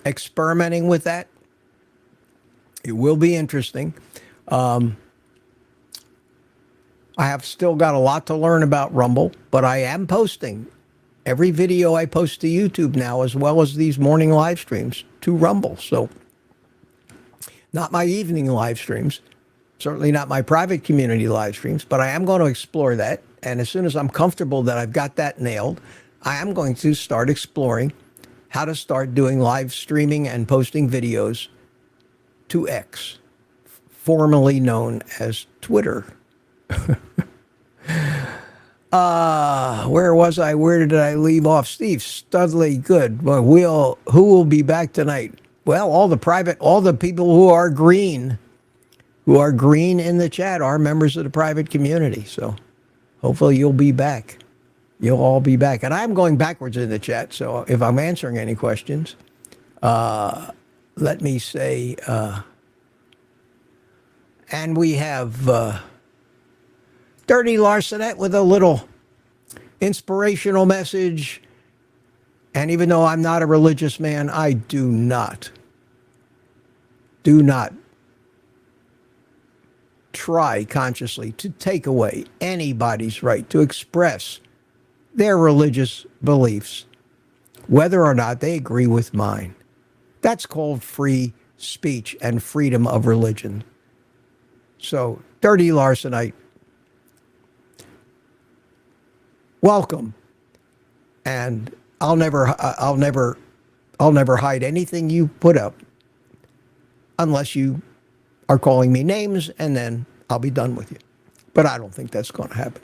S1: experimenting with that. It will be interesting. I have still got a lot to learn about Rumble, but I am posting every video I post to YouTube now, as well as these morning live streams to Rumble. So not my evening live streams, certainly not my private community live streams, but I am going to explore that. And as soon as I'm comfortable that I've got that nailed, I am going to start exploring how to start doing live streaming and posting videos to X, formerly known as Twitter. Where was I? Where did I leave off? Steve Studley, good. Well, who will be back tonight? Well, all the people who are green in the chat are members of the private community. So hopefully you'll be back. You'll all be back. And I'm going backwards in the chat, so if I'm answering any questions, let me say, and we have Dirty Larsonet with a little inspirational message. And even though I'm not a religious man, I do not try consciously to take away anybody's right to express their religious beliefs, whether or not they agree with mine. That's called free speech and freedom of religion. So, Dirty Larsonite, welcome. And I'll never hide anything you put up unless you are calling me names, and then I'll be done with you. But I don't think that's going to happen.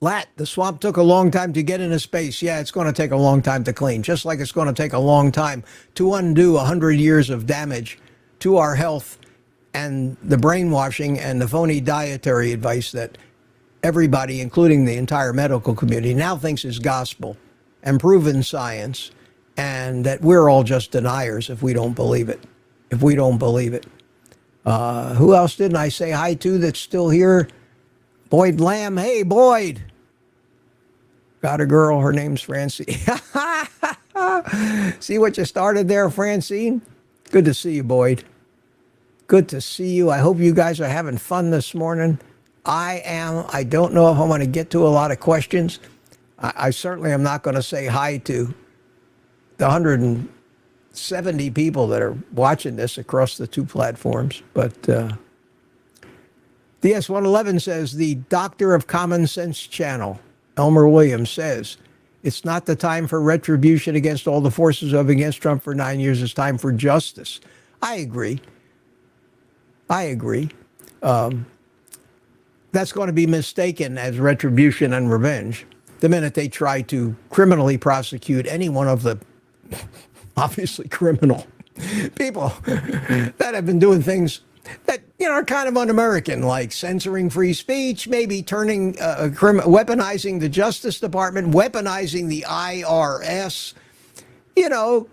S1: Lat, the swamp took a long time to get into space. Yeah, it's going to take a long time to clean, just like it's going to take a long time to undo 100 years of damage to our health and the brainwashing and the phony dietary advice that everybody, including the entire medical community, now thinks is gospel and proven science, and that we're all just deniers if we don't believe it. If we don't believe it. Who else didn't I say hi to that's still here? Boyd Lamb. Hey, Boyd. Got a girl. Her name's Francine. See what you started there, Francine? Good to see you, Boyd. Good to see you. I hope you guys are having fun this morning. I am. I don't know if I'm going to get to a lot of questions. I certainly am not going to say hi to the 170 people that are watching this across the 2 platforms. But DS111 says, the Doctor of Common Sense channel, Elmer Williams, says, it's not the time for retribution against all the forces of against Trump for 9 years. It's time for justice. I agree. That's going to be mistaken as retribution and revenge the minute they try to criminally prosecute any one of the obviously criminal people that have been doing things that, are kind of un-American, like censoring free speech, maybe weaponizing the Justice Department, weaponizing the IRS.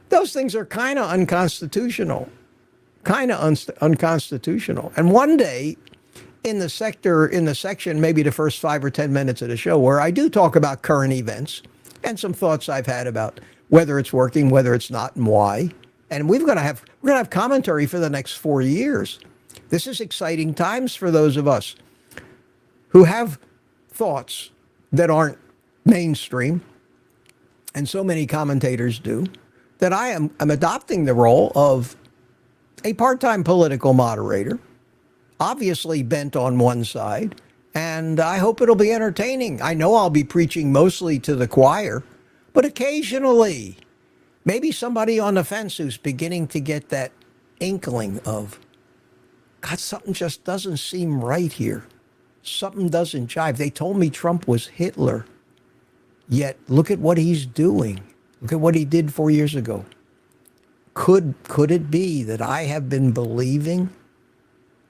S1: Those things are kind of unconstitutional, unconstitutional. And one day, in the section, maybe the first 5 or 10 minutes of the show, where I do talk about current events and some thoughts I've had about whether it's working, whether it's not, and why. And we're going to have commentary for the next 4 years. This is exciting times for those of us who have thoughts that aren't mainstream, and so many commentators do, that I'm adopting the role of a part-time political moderator, obviously bent on one side, and I hope it'll be entertaining. I know I'll be preaching mostly to the choir, but occasionally, maybe somebody on the fence who's beginning to get that inkling of, God, something just doesn't seem right here. Something doesn't jive. They told me Trump was Hitler, yet look at what he's doing. Look at what he did 4 years ago. Could it be that I have been believing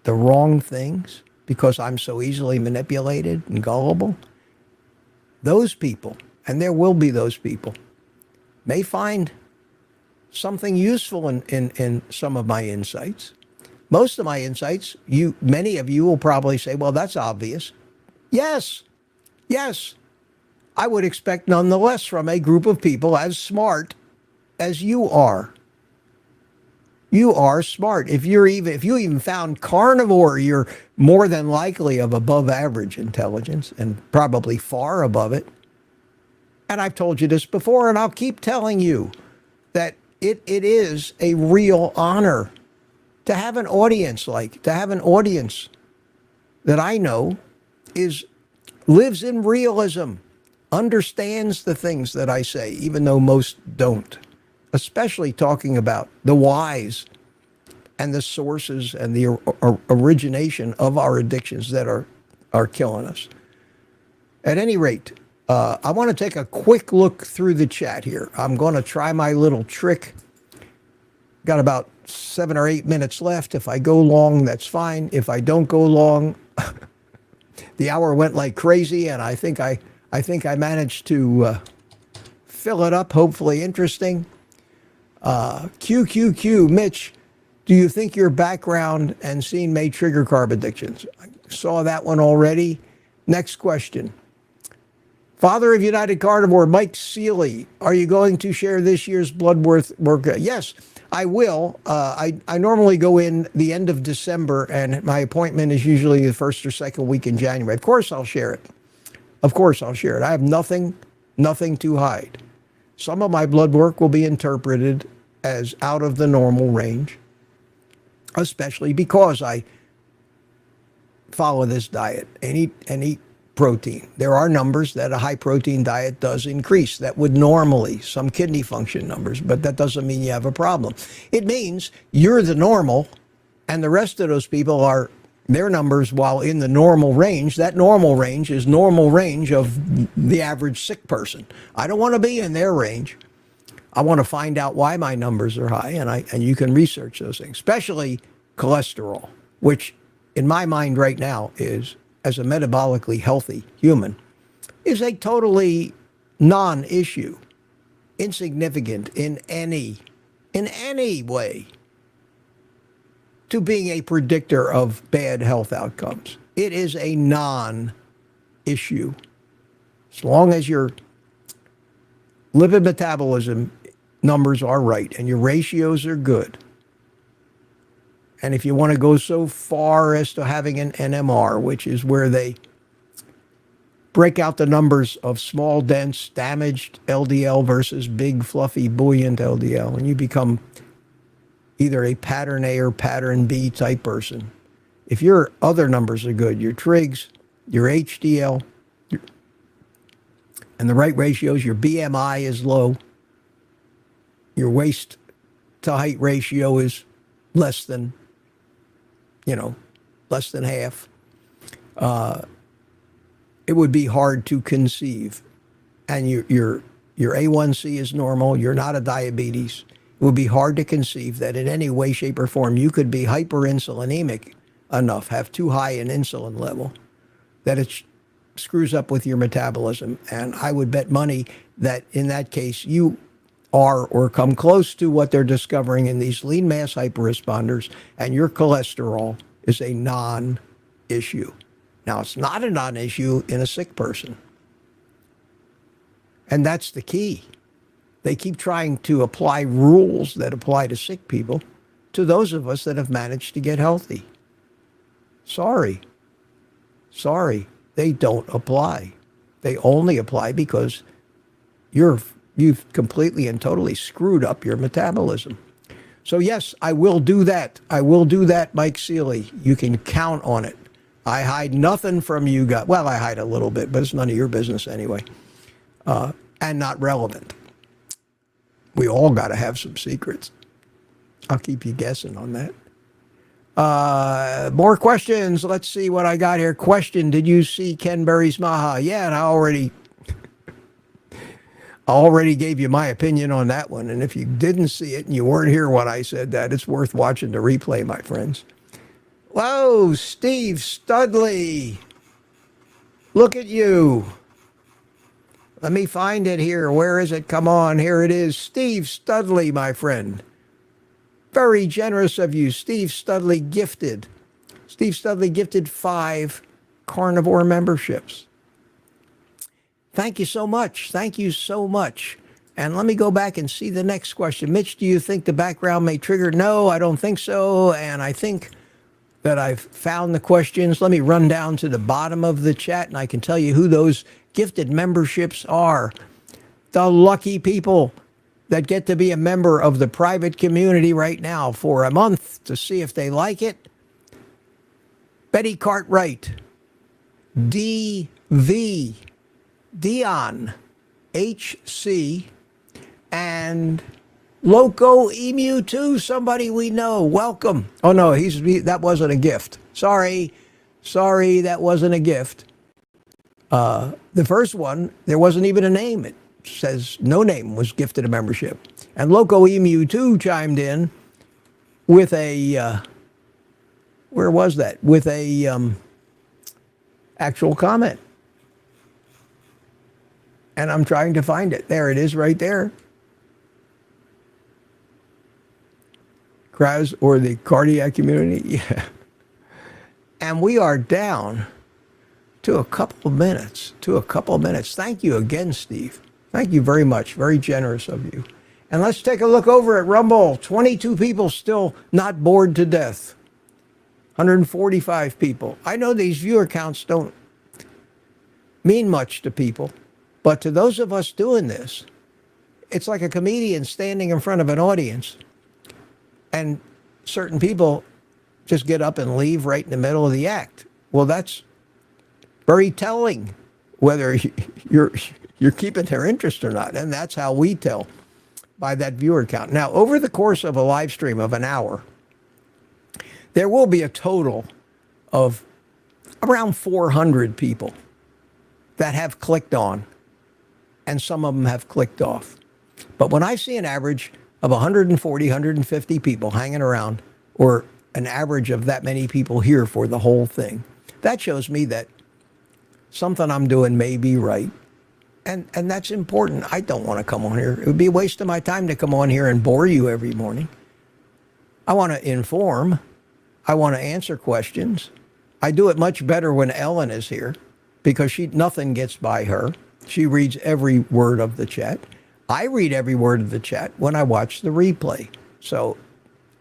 S1: the wrong things because I'm so easily manipulated and gullible? Those people, and there will be those people, may find something useful in some of my insights. Most of my insights, many of you will probably say, well, that's obvious. Yes, I would expect nonetheless from a group of people as smart as you are. You are smart. If you even found carnivore, you're more than likely of above average intelligence and probably far above it. And I've told you this before, and I'll keep telling you that it is a real honor to have an audience that I know lives in realism, understands the things that I say, even though most don't, especially talking about the whys and the sources and the origination of our addictions that are killing us. At any rate, I want to take a quick look through the chat here. I'm going to try my little trick. Got about 7 or 8 minutes left. If I go long, that's fine. If I don't go long, the hour went like crazy, and I think I managed to fill it up. Hopefully interesting. QQQ, Mitch, do you think your background and scene may trigger carb addictions? I saw that one already. Next question. Father of United Carnivore, Mike Seeley, are you going to share this year's blood work? Yes, I will. I normally go in the end of December, and my appointment is usually the first or second week in January. Of course, I'll share it. I have nothing to hide. Some of my blood work will be interpreted as out of the normal range, especially because I follow this diet and eat protein. There are numbers that a high protein diet does increase. That would normally, some kidney function numbers, but that doesn't mean you have a problem. It means you're the normal, and the rest of those people are their numbers, while in the normal range. That normal range is normal range of the average sick person. I don't want to be in their range. I want to find out why my numbers are high, and you can research those things, especially cholesterol, which in my mind right now is, as a metabolically healthy human, is a totally non-issue, insignificant in any way to being a predictor of bad health outcomes. It is a non-issue. As long as your lipid metabolism numbers are right and your ratios are good. And if you want to go so far as to having an NMR, which is where they break out the numbers of small, dense, damaged LDL versus big, fluffy, buoyant LDL, and you become either a pattern A or pattern B type person. If your other numbers are good, your trigs, your HDL, and the right ratios, your BMI is low, your waist to height ratio is less than half, it would be hard to conceive. And your A1C is normal, you're not a diabetes. It would be hard to conceive that in any way, shape, or form you could be hyperinsulinemic enough, have too high an insulin level, that it screws up with your metabolism. And I would bet money that in that case, you are or come close to what they're discovering in these lean mass hyperresponders, and your cholesterol is a non-issue. Now, it's not a non-issue in a sick person. And that's the key. They keep trying to apply rules that apply to sick people to those of us that have managed to get healthy. Sorry, they don't apply. They only apply because you've completely and totally screwed up your metabolism. So yes, I will do that. I will do that, Mike Seeley. You can count on it. I hide nothing from you guys. Well, I hide a little bit, but it's none of your business anyway. And not relevant. We all got to have some secrets. I'll keep you guessing on that. More questions. Let's see what I got here. Question, did you see Ken Berry's Maha? Yeah, and I already gave you my opinion on that one. And if you didn't see it and you weren't here when I said that, it's worth watching the replay, my friends. Whoa, Steve Studley. Look at you. Let me find it here. Where is it? Come on. Here it is. Steve Studley, my friend. Very generous of you. Steve Studley gifted. Steve Studley gifted 5 carnivore memberships. Thank you so much. Thank you so much. And let me go back and see the next question. Mitch, do you think the background may trigger? No, I don't think so. And I think that I've found the questions. Let me run down to the bottom of the chat and I can tell you who those gifted memberships are. The lucky people that get to be a member of the private community right now for a month to see if they like it. Betty Cartwright, DV, Dion, HC, and Loco Emu 2, somebody we know. Welcome. Oh no, that wasn't a gift. Sorry, that wasn't a gift. The first one, there wasn't even a name. It says no name was gifted a membership. And Loco Emu 2 chimed in with a, where was that? With a actual comment. And I'm trying to find it. There it is right there. Crowds or the cardiac community. Yeah. And we are down to a couple of minutes. Thank you again, Steve. Thank you very much. Very generous of you. And let's take a look over at Rumble. 22 people still not bored to death. 145 people. I know these viewer counts don't mean much to people, but to those of us doing this, it's like a comedian standing in front of an audience and certain people just get up and leave right in the middle of the act. Well, that's very telling whether you're keeping their interest or not. And that's how we tell, by that viewer count. Now, over the course of a live stream of an hour, there will be a total of around 400 people that have clicked on, and some of them have clicked off. But when I see an average of 140, 150 people hanging around, or an average of that many people here for the whole thing, that shows me that something I'm doing may be right. And that's important. I don't want to come on here. It would be a waste of my time to come on here and bore you every morning. I want to inform. I want to answer questions. I do it much better when Ellen is here because nothing gets by her. She reads every word of the chat. I read every word of the chat when I watch the replay. So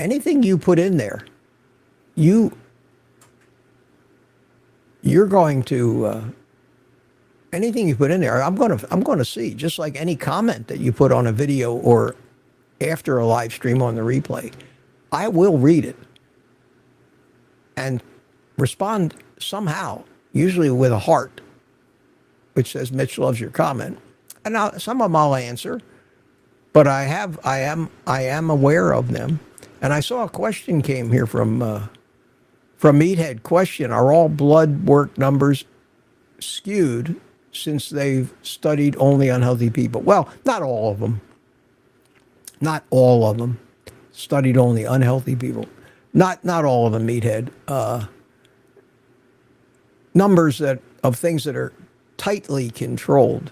S1: anything you put in there, you're going to anything you put in there, I'm going to see, just like any comment that you put on a video or after a live stream on the replay. I will read it and respond somehow, usually with a heart, which says Mitch loves your comment. And some of them I'll answer, but I am aware of them. And I saw a question came here from Meathead. Question: are all blood work numbers skewed since they've studied only unhealthy people? Well, not all of them. Not all of them studied only unhealthy people. Not all of them, Meathead. numbers that of things that are tightly controlled,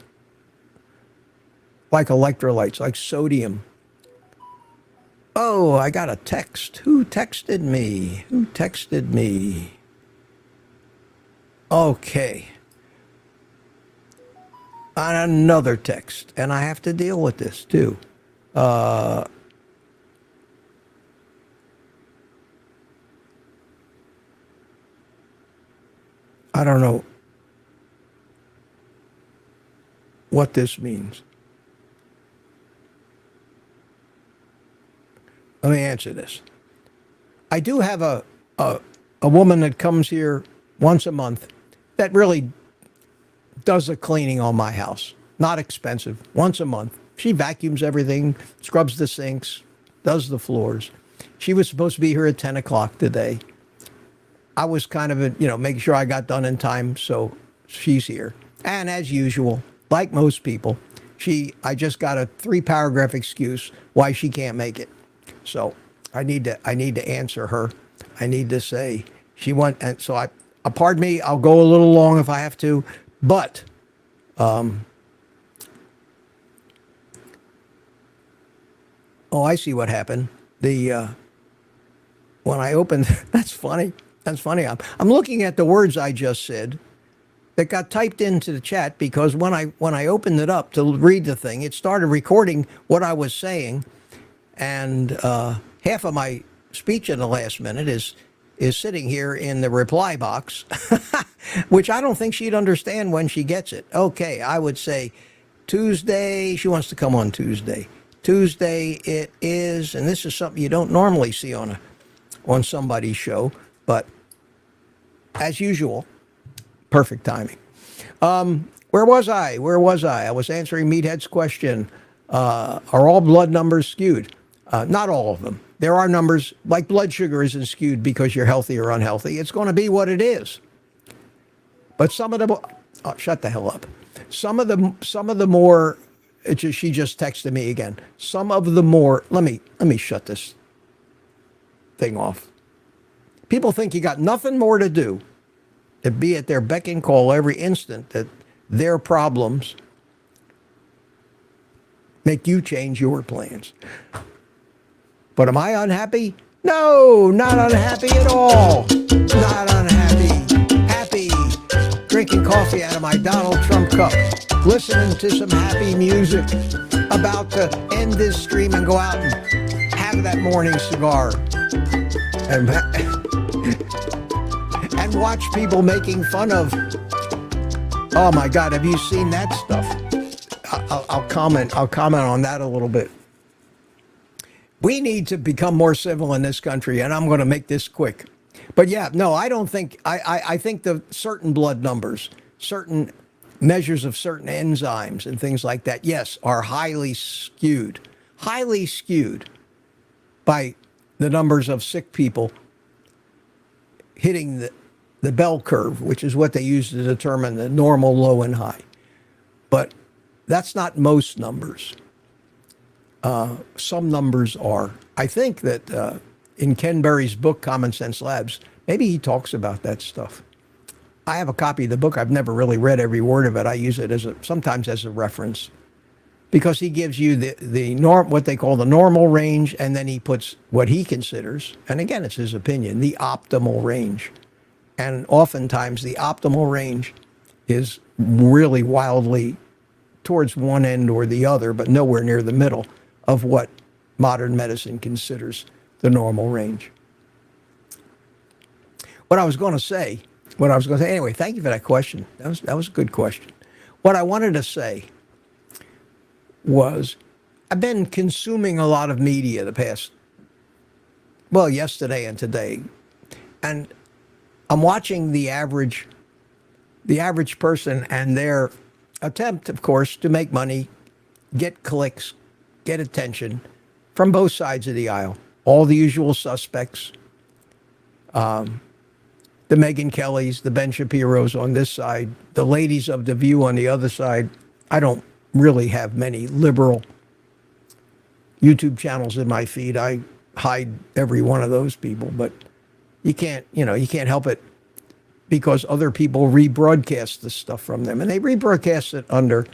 S1: like electrolytes, like sodium. Oh, I got a text. Who texted me? Who texted me? Okay. Another text, and I have to deal with this too. I don't know what this means. Let me answer this. I do have a woman that comes here once a month that really does the cleaning on my house. Not expensive. Once a month. She vacuums everything, scrubs the sinks, does the floors. She was supposed to be here at 10 o'clock today. I was kind of, making sure I got done in time, so she's here. And as usual, like most people, I just got a 3-paragraph excuse why she can't make it. So I need to answer her. I need to say and so pardon me, I'll go a little long if I have to, but I see what happened. When I opened, that's funny. That's funny. I'm looking at the words I just said that got typed into the chat because when I opened it up to read the thing, it started recording what I was saying, and half of my speech in the last minute is sitting here in the reply box, which I don't think she'd understand when she gets it. Okay, I would say Tuesday. She wants to come on Tuesday. Tuesday it is, and this is something you don't normally see on somebody's show, but as usual, perfect timing. Where was I? I was answering Meathead's question. Are all blood numbers skewed? Not all of them. There are numbers, like blood sugar isn't skewed because you're healthy or unhealthy. It's going to be what it is. But some of them, shut the hell up. Some of the more, she just texted me again. Some of the more, let me shut this thing off. People think you got nothing more to do to be at their beck and call every instant that their problems make you change your plans. But am I unhappy? No, not unhappy at all. Not unhappy. Happy. Drinking coffee out of my Donald Trump cup. Listening to some happy music. About to end this stream and go out and have that morning cigar. And watch people making fun of. Oh my God, have you seen that stuff? I'll comment on that a little bit. We need to become more civil in this country, and I'm going to make this quick. But yeah, no, I don't think, I think the certain blood numbers, certain measures of certain enzymes and things like that, yes, are highly skewed by the numbers of sick people hitting the bell curve, which is what they use to determine the normal, low, and high. But that's not most numbers. Some numbers are. I think that in Ken Berry's book, Common Sense Labs, maybe he talks about that stuff. I have a copy of the book. I've never really read every word of it. I use it sometimes as a reference because he gives you what they call the normal range, and then he puts what he considers, and again, it's his opinion, the optimal range. And oftentimes the optimal range is really wildly towards one end or the other, but nowhere near the middle of what modern medicine considers the normal range. What I was going to say, anyway, thank you for that question. That was a good question. What I wanted to say was I've been consuming a lot of media the past, yesterday and today, and I'm watching the average person and their attempt, of course, to make money, get clicks, get attention from both sides of the aisle. All the usual suspects, the Megyn Kellys, the Ben Shapiros on this side, the ladies of The View on the other side. I don't really have many liberal YouTube channels in my feed. I hide every one of those people, but you can't help it. because other people rebroadcast the stuff from them. And they rebroadcast it under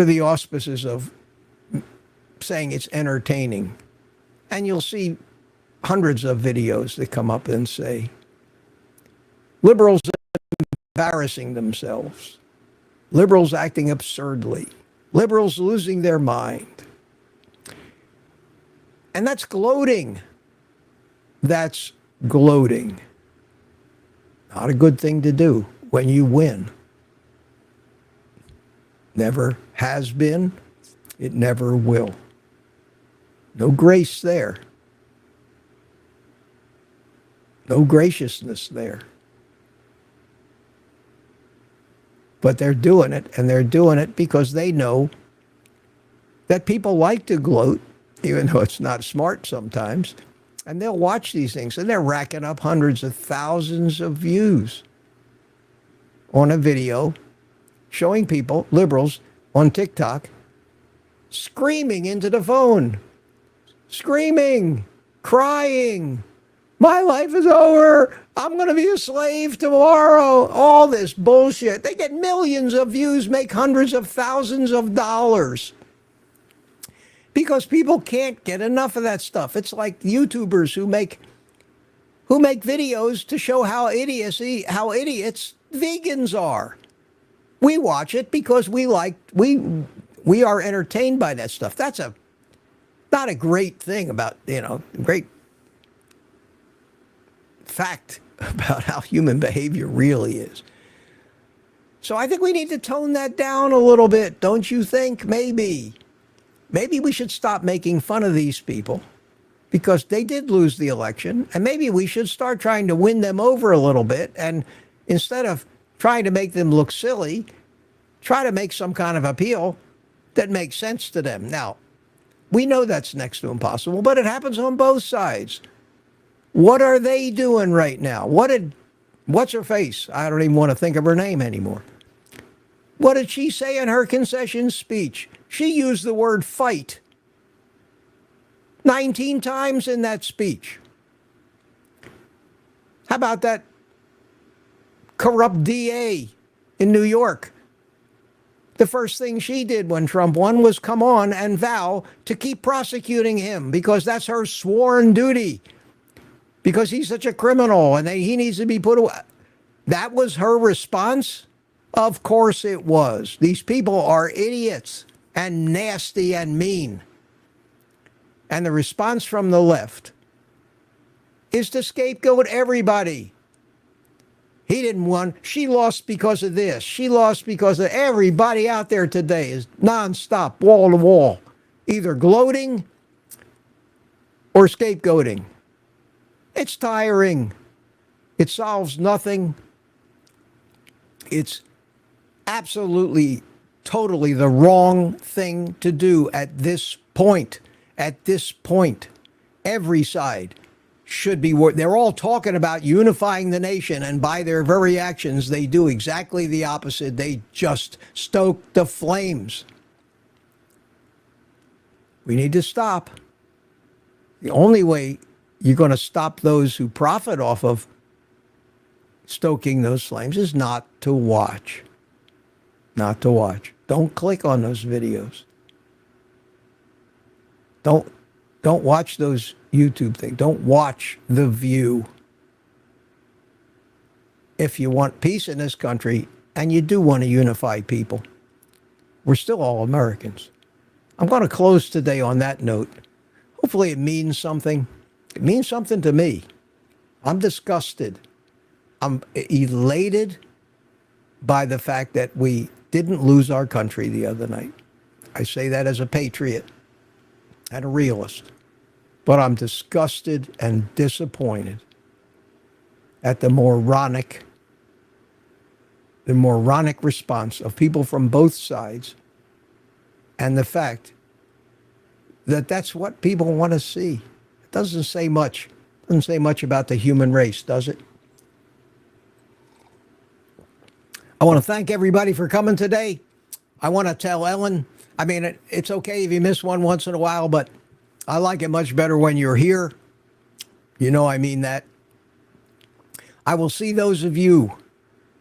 S1: the auspices of saying it's entertaining. And you'll see hundreds of videos that come up and say, liberals embarrassing themselves, liberals acting absurdly, liberals losing their mind. And that's gloating. That's gloating. Not a good thing to do when you win. Never has been. It never will. No grace there. No graciousness there. But they're doing it, and they're doing it because they know that people like to gloat, even though it's not smart sometimes. And they'll watch these things, and they're racking up hundreds of thousands of views on a video showing people, liberals, on TikTok, screaming into the phone, screaming, crying, my life is over, I'm going to be a slave tomorrow, all this bullshit. They get millions of views, make hundreds of thousands of dollars. Because people can't get enough of that stuff. It's like YouTubers who make videos to show how idiots vegans are. We watch it because we are entertained by that stuff. That's not a great thing about, great fact about how human behavior really is. So I think we need to tone that down a little bit, don't you think? Maybe we should stop making fun of these people because they did lose the election, and maybe we should start trying to win them over a little bit, and instead of trying to make them look silly, try to make some kind of appeal that makes sense to them. Now, we know that's next to impossible, but it happens on both sides. What are they doing right now? What's her face? I don't even want to think of her name anymore. What did she say in her concession speech? She used the word fight 19 times in that speech. How about that corrupt DA in New York? The first thing she did when Trump won was come on and vow to keep prosecuting him because that's her sworn duty. Because he's such a criminal and he needs to be put away. That was her response? Of course it was. These people are idiots and nasty and mean. And the response from the left is to scapegoat everybody. He didn't win. She lost because of this. She lost because of everybody out there today is nonstop, wall to wall, either gloating or scapegoating. It's tiring. It solves nothing. It's absolutely, totally the wrong thing to do at this point. At this point, every side should be, they're all talking about unifying the nation, and by their very actions, they do exactly the opposite. They just stoke the flames. We need to stop. The only way you're going to stop those who profit off of stoking those flames is not to watch. Not to watch. Don't click on those videos. Don't watch those YouTube things. Don't watch The View. If you want peace in this country, and you do want to unify people, we're still all Americans. I'm going to close today on that note. Hopefully it means something. It means something to me. I'm disgusted. I'm elated by the fact that we didn't lose our country the other night. I say that as a patriot and a realist. But I'm disgusted and disappointed at the moronic response of people from both sides, and the fact that that's what people want to see. It doesn't say much. It doesn't say much about the human race, does it? I want to thank everybody for coming today. I want to tell Ellen, it's okay if you miss one once in a while, but I like it much better when you're here. You know I mean that. I will see those of you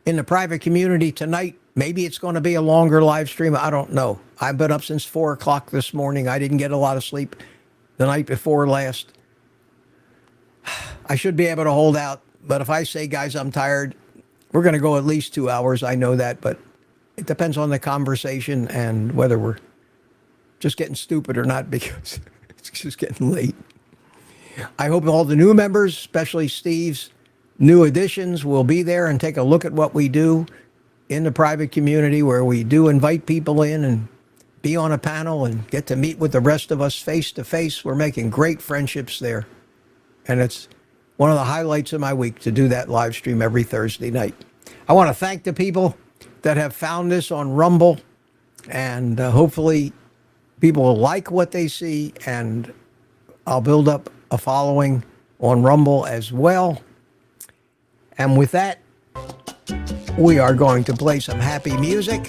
S1: in the private community tonight. Maybe it's going to be a longer live stream. I don't know. I've been up since 4 o'clock this morning. I didn't get a lot of sleep the night before last. I should be able to hold out. But if I say, guys, I'm tired, we're going to go at least 2 hours. I know that. But it depends on the conversation and whether we're just getting stupid or not, because it's just getting late. I hope all the new members, especially Steve's new additions, will be there and take a look at what we do in the private community, where we do invite people in and be on a panel and get to meet with the rest of us face to face. We're making great friendships there. And it's one of the highlights of my week to do that live stream every Thursday night. I want to thank the people that have found this on Rumble, and hopefully people will like what they see, and I'll build up a following on Rumble as well. And with that, we are going to play some happy music.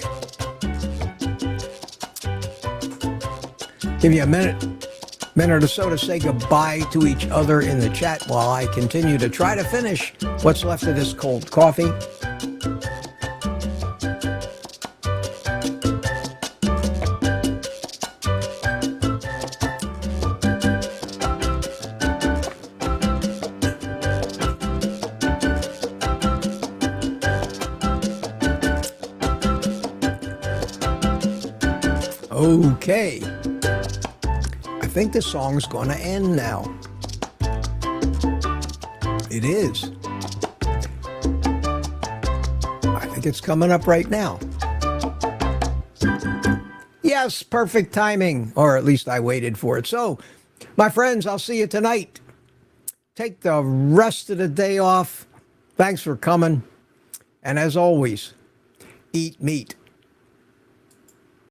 S1: Give you a minute or so to say goodbye to each other in the chat while I continue to try to finish what's left of this cold coffee. Okay. I think the song's going to end now. It is. I think it's coming up right now. Yes, perfect timing, or at least I waited for it. So, my friends, I'll see you tonight. Take the rest of the day off. Thanks for coming. And as always, eat meat.